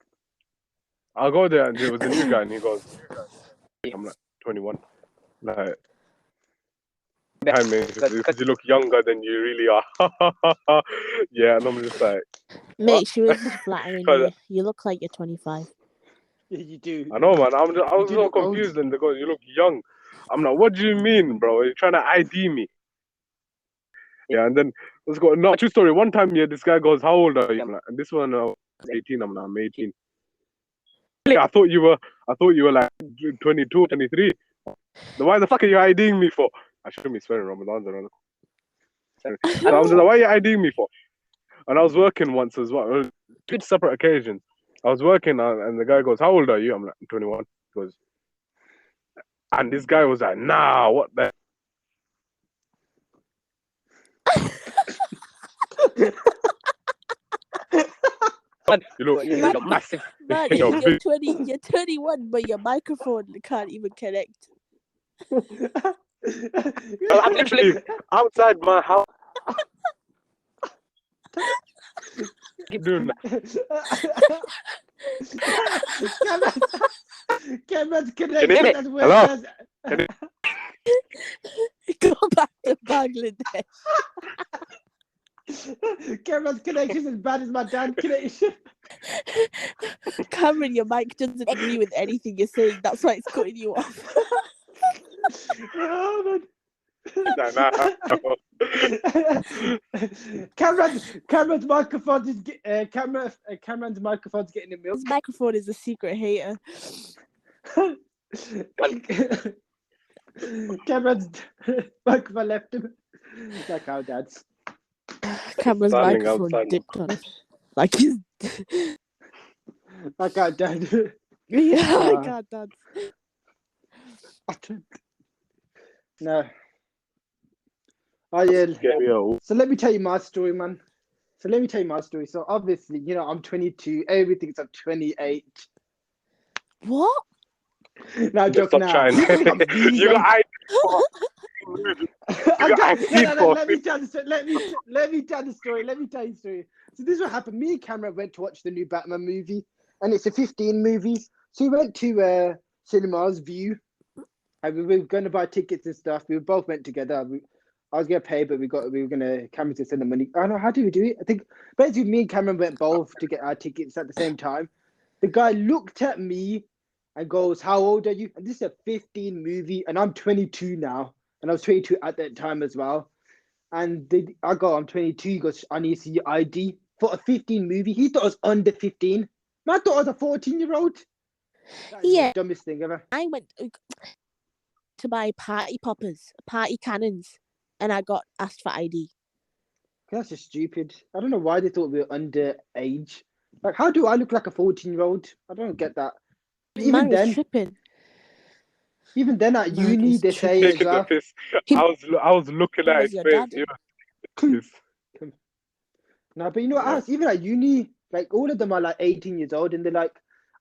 I go there, and there was a new guy, and he goes, I'm like, 21. Like, behind me, because you look younger than you really are. Yeah, and I'm just like, Mate, what? she was just flattering you. You look like you're 25. Yeah, you do. I know, man. I was do so look old. confused, and they go, you look young. I'm like, what do you mean, bro? Are you trying to ID me? Yeah, and then let's go. No, true story. One time, yeah, this guy goes, "How old are you?" I'm like, and this one, 18. I'm like, I'm 18. I thought you were like 22, 23. Then why the fuck are you IDing me for? I shouldn't be swearing, Ramadan's around. So I was like, why are you IDing me for? And I was working once as well, 2 separate occasions. I was working, and the guy goes, "How old are you?" I'm like, I'm 21. He goes, and this guy was like, "Nah, what the." You look massive. Man, You're you're 20. You're 21, but your microphone can't even connect. I'm literally outside my house. Keep doing that. Cameron's Can you hear me? connection. Hello? Go back to Bangladesh. Cameron's connection is as bad as my dad's connection. Cameron, your mic doesn't agree with anything you're saying. That's why it's cutting you off. Oh, man. Nah. Cameron's microphone is Cameron's microphone's getting a milk. His microphone is a secret hater. Cameron's microphone left him. Like our dad's. Cameron's Standing microphone outside. dipped on. Like he's. Like our dad. Yeah, like our dad. No. Oh yeah. Get me out. So let me tell you my story, man. So obviously, I'm 22. Everything thinks I'm 28. What? No, joke Stop now. trying. You got ID for. No, let me tell the story. So this is what happened. Me and Cameron went to watch the new Batman movie, and it's a 15 movie. So we went to cinemas view, and we were going to buy tickets and stuff. We both went together. I was going to pay, but we were going to Cameron to send the money. I don't know, how do we do it? I think basically me and Cameron went both to get our tickets at the same time. The guy looked at me and goes, "How old are you?" And this is a 15 movie, and I'm 22 now. And I was 22 at that time as well. And I go, "I'm 22. He goes, "I need to see your ID." For a 15 movie, he thought I was under 15. Man, I thought I was a 14-year-old. That is the dumbest thing ever. I went to buy party poppers, party cannons, and I got asked for ID. That's just stupid. I don't know why they thought we were underage. Like, how do I look like a 14-year-old? I don't get that. Man was tripping. Even then at uni, they say as well. I was looking at his face. It's, No, but you know what yeah. else? Even at uni, like all of them are like 18 years old, and they're like,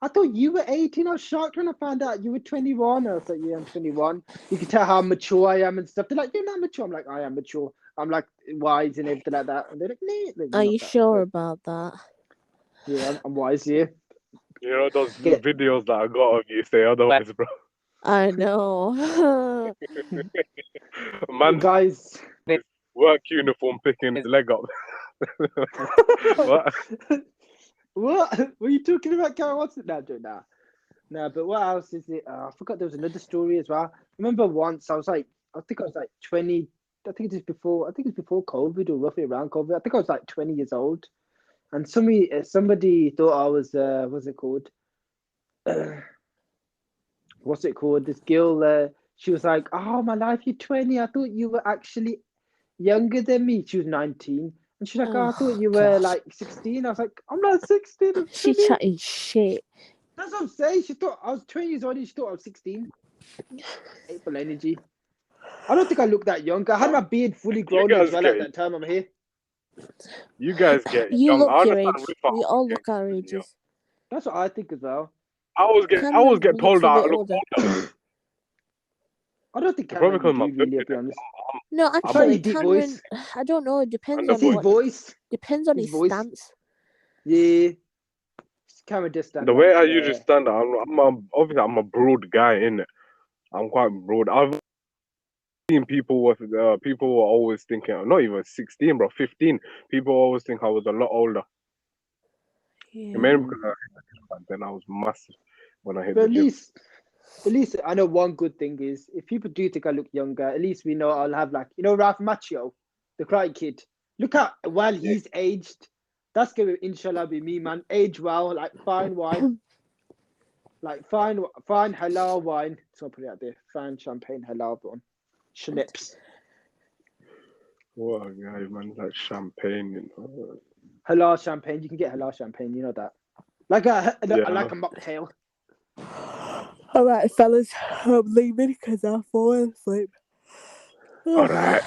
I thought you were 18. I was shocked when I found out you were 21. I was like, yeah, I'm 21. You can tell how mature I am and stuff. They're like, you're not mature. I'm like, I am mature. I'm like wise and everything like that. And they're like, nah, like, Are not you that. sure But, about that? yeah, I'm wise, yeah. You know those Get- videos that I got of you say otherwise, bro. I know. Man, Guys. work uniform picking his leg up. What? What are you talking about, Karen? What's it now? Doing that? No, but what else is it? I forgot there was another story as well. Remember once I think I was like 20. I think it's before COVID or roughly around COVID. I think I was like 20 years old, and somebody thought I was what's it called? What's it called? This girl. She was like, "Oh my life, you're 20. I thought you were actually younger than me." She was 19. And she's like, "Oh, I thought you were like 16. I was like, I'm not 16. I'm She 20. chatting shit. That's what I'm saying. She thought I was 20 years old and she thought I was 16. April energy. I don't think I look that young. I had my beard fully grown as guys well get- at that time. I'm here. You guys get You young. look I your understand age. Rifa We all look our ages. That's what I think as well. I always get Cameron told looks a that I bit look older. older. I don't think Probably Cameron because you do really, to be honest. No, Sorry, actually, deep Cameron. voice. I don't know. It depends It's on his what. voice. Depends on His his voice. stance. Yeah. Cameron just stand The like, way I usually stand, obviously I'm a broad guy, innit? I'm quite broad. I've seen people people were always thinking, not even 16, bro, 15. People always think I was a lot older. Yeah. Maybe because I hit the gym back then, I was massive when I hit but the gym. at least I know one good thing is if people do think I look younger, at least we know I'll have like Ralph Macchio, the Karate Kid. Look at while he's aged. That's gonna inshallah be me, man. Age well, like fine wine. Like fine halal wine. So I'll put it out there. Fine champagne halal one. Schnips. What a guy, man, like champagne, you know. Halal champagne. You can get halal champagne, you know that. Like a mocktail. All right, fellas, I'm leaving because I'm falling asleep. All right.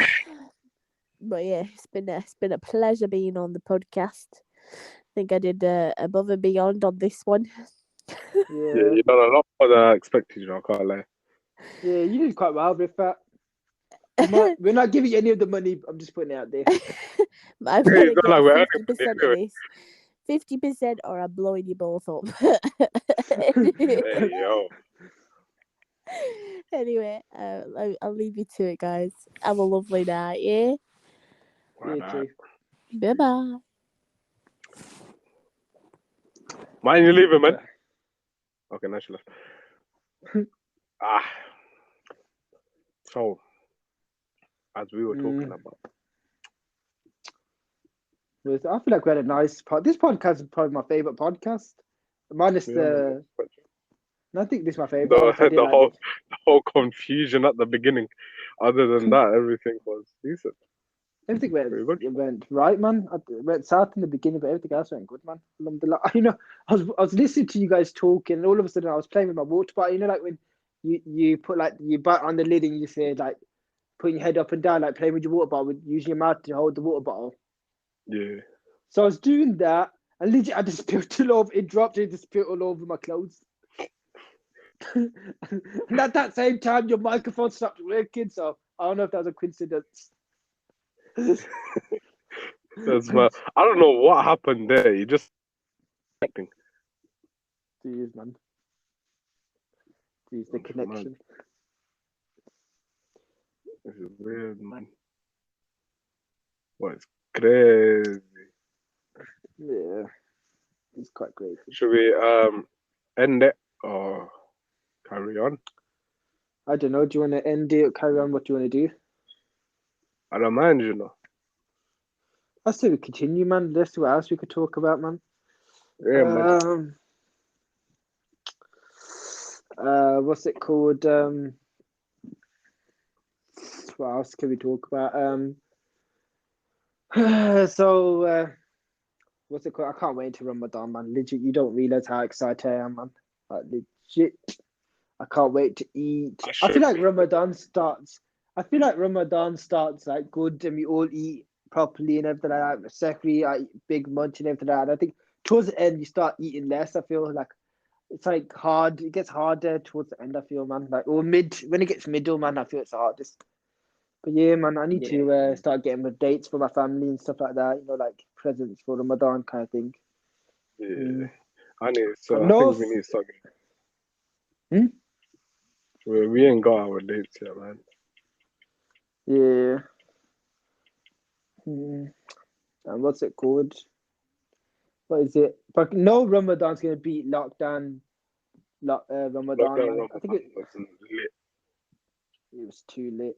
But yeah, it's been a pleasure being on the podcast. I think I did above and beyond on this one. Yeah, you done a lot more than I expected, you know, I can't lie. Yeah, you did quite well with that. We're not giving you any of the money. I'm just putting it out there. I'm It's gonna not get like we're 50% of this. 50% or I'm blowing you both up. Hey, yo. Anyway, I'll leave you to it, guys. Have a lovely night, yeah? Yeah, true. Bye-bye. Mind you leaving, man? Okay, now she left. So, as we were talking about. I feel like we had a nice This podcast is probably my favorite podcast. Minus the. I think this is my favorite. The whole confusion at the beginning. Other than that, everything was decent. Everything went right, man. It went south in the beginning, but everything else went good, man. Alhamdulillah. I was listening to you guys talking, and all of a sudden I was playing with my water bottle. Like when you put like your butt on the lid and you say like putting your head up and down, like playing with your water bottle, with using your mouth to hold the water bottle. Yeah. So I was doing that, and legit I just spilled all over. It dropped. It just spilled all over my clothes. And at that same time, your microphone stopped working. So I don't know if that was a coincidence. That's I don't know what happened there. You just acting. Jeez, man. Jeez, the connection. This is weird, man. What? It's crazy. Yeah, it's quite crazy. Should we end it or carry on? I don't know. Do you want to end it or carry on? What do you want to do? I don't mind, you know. I say we continue, man. Let's see what else we could talk about, man. Yeah, man. What's it called? What else can we talk about? What's it called? I can't wait to Ramadan, man. Legit, you don't realize how excited I am, man. Like, legit, I can't wait to eat. I feel like Ramadan starts like good and we all eat properly and everything like that. Secondly, I eat big munch and everything like that. And I think towards the end you start eating less. I feel like it's like hard. It gets harder towards the end. I feel, man. Like or mid when it gets middle, man. I feel it's the hardest. But yeah, man, I need to start getting the dates for my family and stuff like that. You know, like presents for Ramadan kind of thing. Yeah. I think we need to start Hmm? we ain't got our dates yet, man. Yeah. And what's it called? What is it? But no Ramadan's gonna beat lockdown. Ramadan, man. I think was lit. it was too late.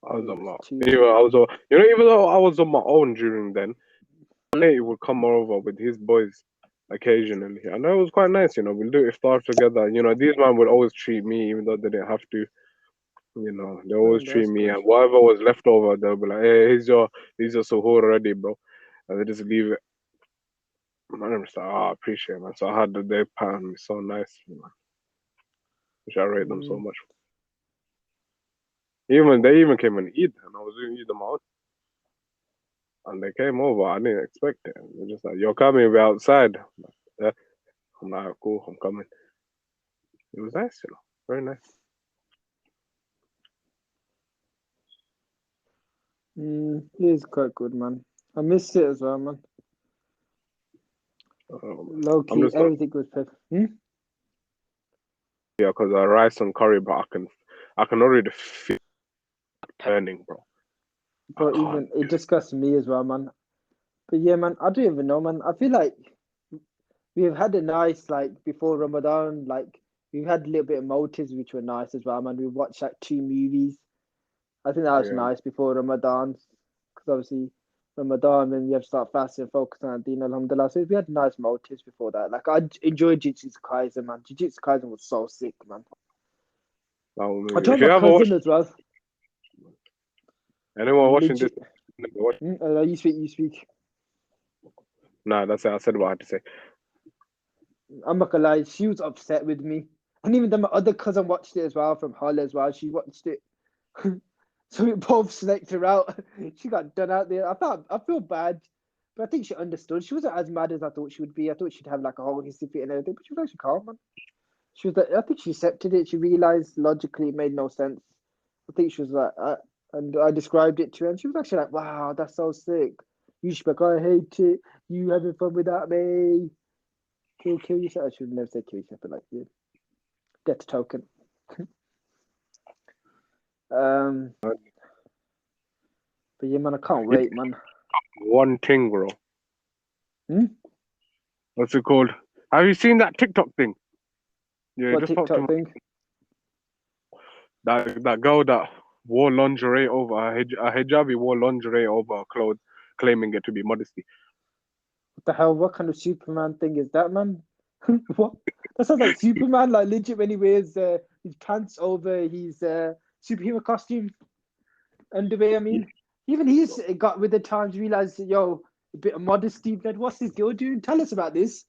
I was on my Too even I was even though I was on my own during then, Nate would come over with his boys occasionally. And that was quite nice, we'll do iftar together. These men would always treat me even though they didn't have to. They always treat that's me good. and whatever was left over, they'll be like, hey, here's your suhoor already, bro. And they just leave it. And I'm just like, I appreciate it, man. So I had the day pattern me so nice, which I rate them so much. They even came and eat, and I was doing eat them out. And they came over. I didn't expect it. They're just like, "You're coming. We're outside." I'm like, yeah. I'm like, "Cool. I'm coming." It was nice, very nice. It is quite good, man. I missed it as well, man. Low key, everything was perfect. Yeah, because rice and curry, bro. I can already feel it turning, bro. But even it disgusts me as well, man. But yeah, man, I don't even know, man. I feel like we've had a nice before Ramadan, we've had a little bit of motives which were nice as well, man. We watched 2 movies. I think that was nice before Ramadan, because obviously Ramadan, then you have to start fasting and focus on Deen, alhamdulillah. So we had nice motives before that. Like I enjoyed Jujutsu Kaisen, man. Jujutsu Kaisen was so sick, man. I told my cousin as well. Anyone watching this? You speak. Nah, that's it. I said what I had to say. I'm not gonna lie, she was upset with me. And even then my other cousin watched it as well from Hull as well. She watched it. So we both snaked her out. She got done out there. I feel bad. But I think she understood. She wasn't as mad as I thought she would be. I thought she'd have a whole hissy fit and everything, but she was actually calm, man. She was I think she accepted it. She realized logically it made no sense. I think she was and I described it to her, and she was actually like, "Wow, that's so sick." You should be like, "I hate it. You having fun without me? Kill yourself." I should have never said kill yourself, but death token. But yeah, man, I can't wait, man. One thing, bro. What's it called? Have you seen that TikTok thing? Yeah, What just TikTok thing? That girl that wore lingerie over a hijabi wore lingerie over clothes, claiming it to be modesty. What the hell? What kind of Superman thing is that, man? What? That sounds like Superman, like legit when he wears his pants over his superhero costume, underwear. I mean, even he's got with the times, realized, yo, a bit of modesty. But what's this girl doing? Tell us about this.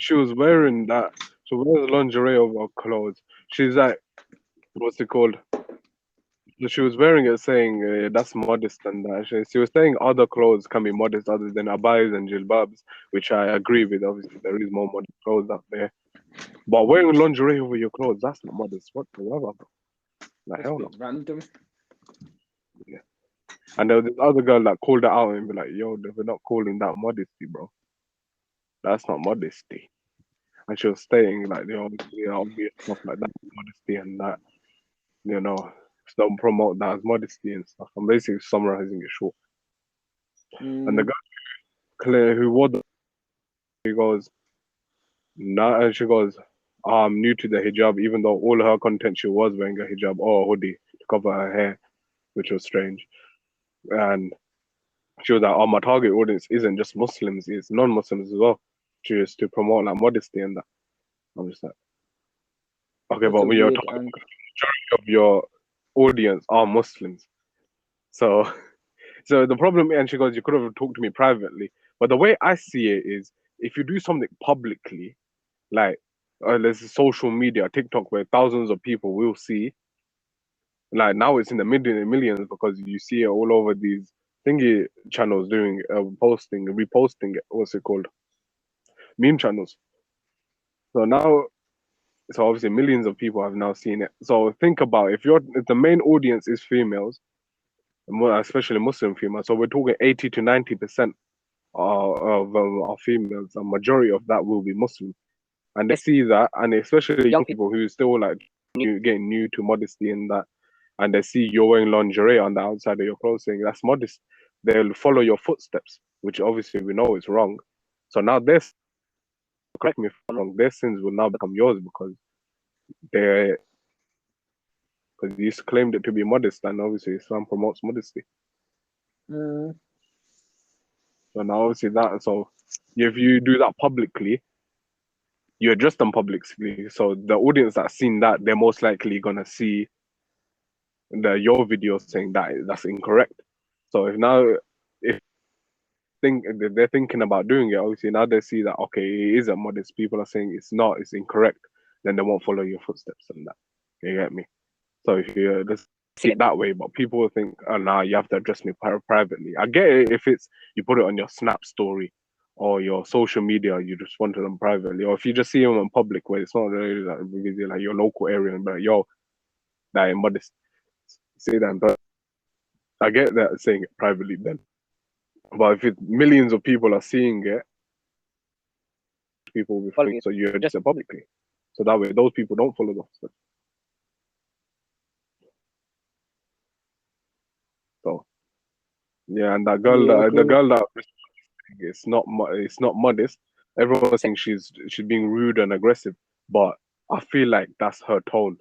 She was wearing that. She wears lingerie over clothes. She's like, what's it called? She was wearing it saying that's modest and that. She was saying other clothes can be modest other than abayas and jilbabs, which I agree with. Obviously, there is more modest clothes out there. But wearing lingerie over your clothes, that's not modest whatsoever, bro. Like, hell no. Random. Yeah. And there was this other girl that called her out and be like, yo, we're not calling that modesty, bro. That's not modesty. And she was stating like the obvious stuff like that, modesty and that, don't promote that as modesty and stuff. I'm basically summarizing it short. And the guy who wore he goes, nah, and she goes, I'm new to the hijab, even though all her content she was wearing a hijab or a hoodie to cover her hair, which was strange. And she was like, oh, my target audience isn't just Muslims, it's non-Muslims as well. Just to promote like modesty and that. I'm just like, okay, but when you're talking about the majority of your audience are Muslims. So the problem, and she goes, you could have talked to me privately. But the way I see it is, if you do something publicly, like there's social media, TikTok, where thousands of people will see, Like now it's in the millions because you see it all over these thingy channels doing reposting it. What's it called? Meme channels. So now, so obviously millions of people have now seen it. So think about if the main audience is females, especially Muslim females. So we're talking 80 to 90% of females. A majority of that will be Muslim, and they see that, and especially young people who still like getting new to modesty and that, and they see you're wearing lingerie on the outside of your clothes, saying that's modest. They'll follow your footsteps, which obviously we know is wrong. So now this, correct me if I'm wrong, their sins will now become yours because you claimed it to be modest, and obviously Islam promotes modesty. Mm. So now obviously so if you do that publicly, you address them publicly. So the audience that's seen that, they're most likely gonna see your video saying that's incorrect. So if they're thinking about doing it, obviously now they see that okay, it isn't modest. People are saying it's not, it's incorrect. Then they won't follow your footsteps and that. You get me? So if you just see it that way, but people will think, oh, nah, you have to address me privately. I get it if it's you put it on your Snap story or your social media, you just want them privately, or if you just see them in public where it's not really like your local area and be like, yo, that ain't modest. Say that in person. I get that saying it privately then. But if millions of people are seeing it, people will be following, so you address it publicly. So that way those people don't follow the steps. So yeah, and that girl, the girl that it's not modest. Everyone's saying she's being rude and aggressive, but I feel like that's her tone.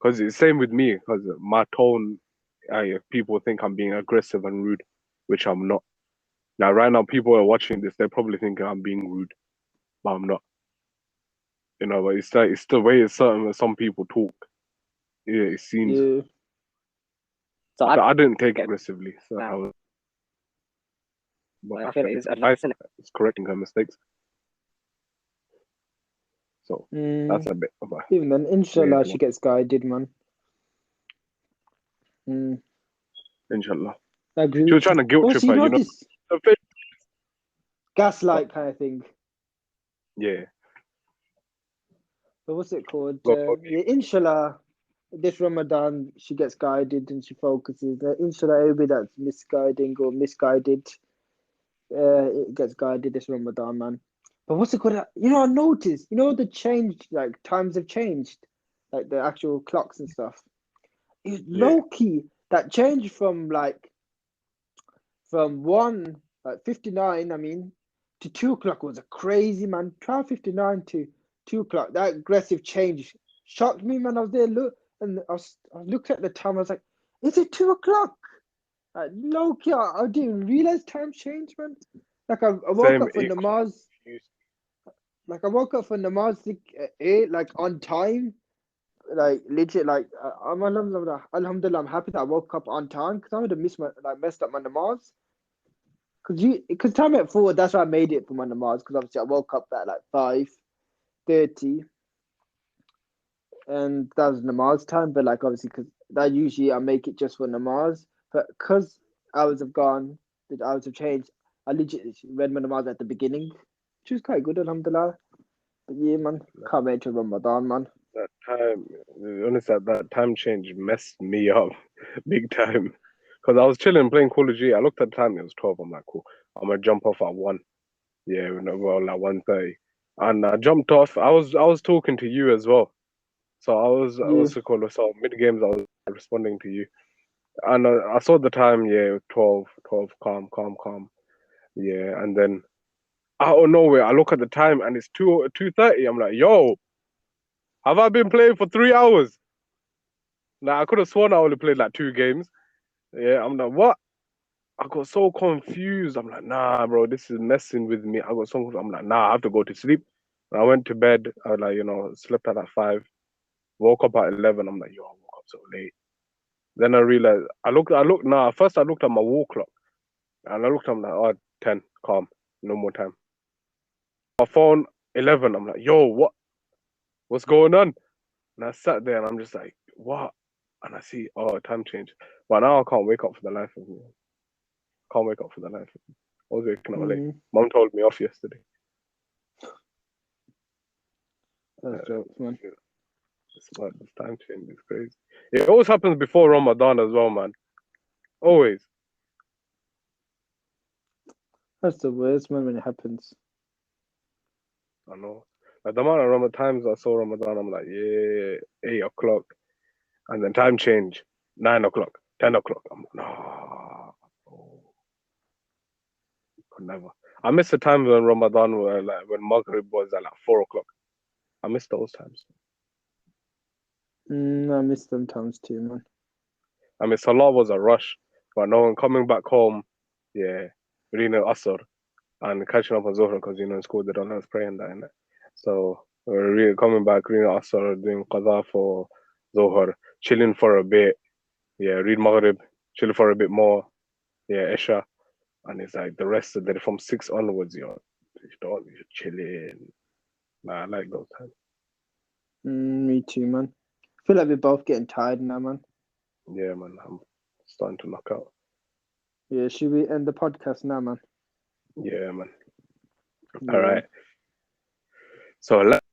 Because it's same with me. Because my tone, people think I'm being aggressive and rude, which I'm not. Now, right now, people are watching this. They're probably thinking I'm being rude, but I'm not. You know, but it's the way some people talk. Yeah, it seems. Yeah. So I didn't take it aggressively. So I was. But I feel it's correcting her mistakes. So that's a bit of a. Even then, inshallah, she gets guided, man. Inshallah. I agree. She was trying to guilt trip her, you know. Gaslight kind of thing. Yeah. But what's it called? Yeah, inshallah, this Ramadan she gets guided and she focuses. Inshallah, everybody that's misguiding or misguided, it gets guided this Ramadan, man. But what's it called? You know, I noticed. You know, the change, like times have changed, like the actual clocks and stuff. It's low key that change from 59. I mean, to 2 o'clock was a crazy, man. 12:59 to 2 o'clock. That aggressive change shocked me, man. I was there, I looked at the time. I was like, "Is it 2 o'clock?" Like, low key, I didn't realize time changed, man. Like I woke up for namaz. Like I woke up for namaz like on time. Like legit, like alhamdulillah, I'm happy that I woke up on time because I would have messed up my namaz. Because time at 4, that's why I made it for my namaz. Because obviously I woke up at like 5:30, and that was namaz time. But like obviously, because that usually I make it just for namaz. But because hours have gone, the hours have changed, I legit read my namaz at the beginning, which was quite good, alhamdulillah. But yeah, man, can't wait till Ramadan, man. That time, honestly, that time change messed me up big time. Because I was chilling playing Call of Duty. I looked at the time, it was 12. I'm like, cool. I'm gonna jump off at 1. Yeah, well, like 1:30. And I jumped off. I was talking to you as well. So I was what's it called? So mid games I was responding to you. And I saw the time, yeah, 12, calm. Yeah, and then out of nowhere, I look at the time and it's 2:30. I'm like, yo, have I been playing for 3 hours? Now I could have sworn I only played like 2 games. Yeah, I'm like, what? I got so confused. I'm like, nah, bro, this is messing with me. I'm like, nah, I have to go to sleep. I went to bed. I like, slept at 5. Woke up at 11. I'm like, yo, I woke up so late. Then I realized first I looked at my wall clock. And I looked, I'm like, oh, 10, calm, no more time. My phone, 11. I'm like, yo, what's going on? And I sat there and I'm just like, what? and I see, oh, time change. But now I can't wake up for the life of me. Can't wake up for the life of me. I was waking up late. Mom told me off yesterday. That's jokes, man. It's mad. This time change is crazy. It always happens before Ramadan as well, man. Always. That's the worst, man, when it happens. I know. Like the amount of Ramadan times I saw Ramadan, I'm like, yeah, 8 o'clock. And then time change, 9 o'clock, 10 o'clock. I'm like, no. Could never. I miss the times when Ramadan were like when Maghrib was at like 4 o'clock. I miss those times. I miss them times too, man. I mean, Salah was a rush, but no one coming back home, yeah, reading Asr and catching up on Zohar because in school they don't let us pray and that. Innit? So we're really coming back, reading Asr, doing Qadha for Zohar, chilling for a bit, yeah, read Maghrib, chill for a bit more, yeah, Isha, and it's like the rest of the day from 6 onwards, you're chilling. Nah, I like those times. Me too, man. I feel like we're both getting tired now, man. Yeah, man, I'm starting to knock out. Yeah, should we end the podcast now, man? Yeah, man. Yeah. All right. So let's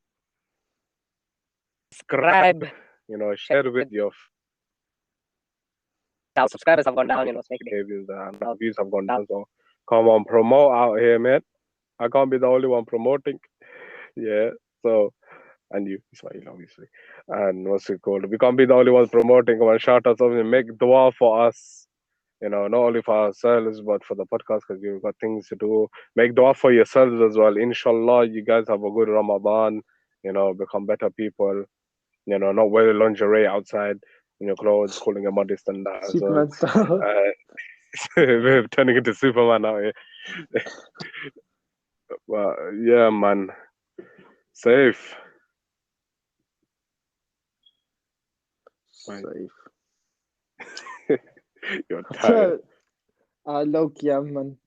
subscribe, share with your Our subscribers have gone down, behaviors and our views have gone down. So come on, promote out here, man. I can't be the only one promoting. Yeah. So, and you, Ismail, obviously. And what's it called? We can't be the only ones promoting. Come on, shout out something. Make dua for us. Not only for ourselves, but for the podcast because you've got things to do. Make dua for yourselves as well. Inshallah, you guys have a good Ramadan. Become better people. Not wear lingerie outside in your clothes, calling a modest and that as well. Superman style. We're turning into Superman out here. But yeah, man. Safe. Right. Safe. You're tired. I love you, man.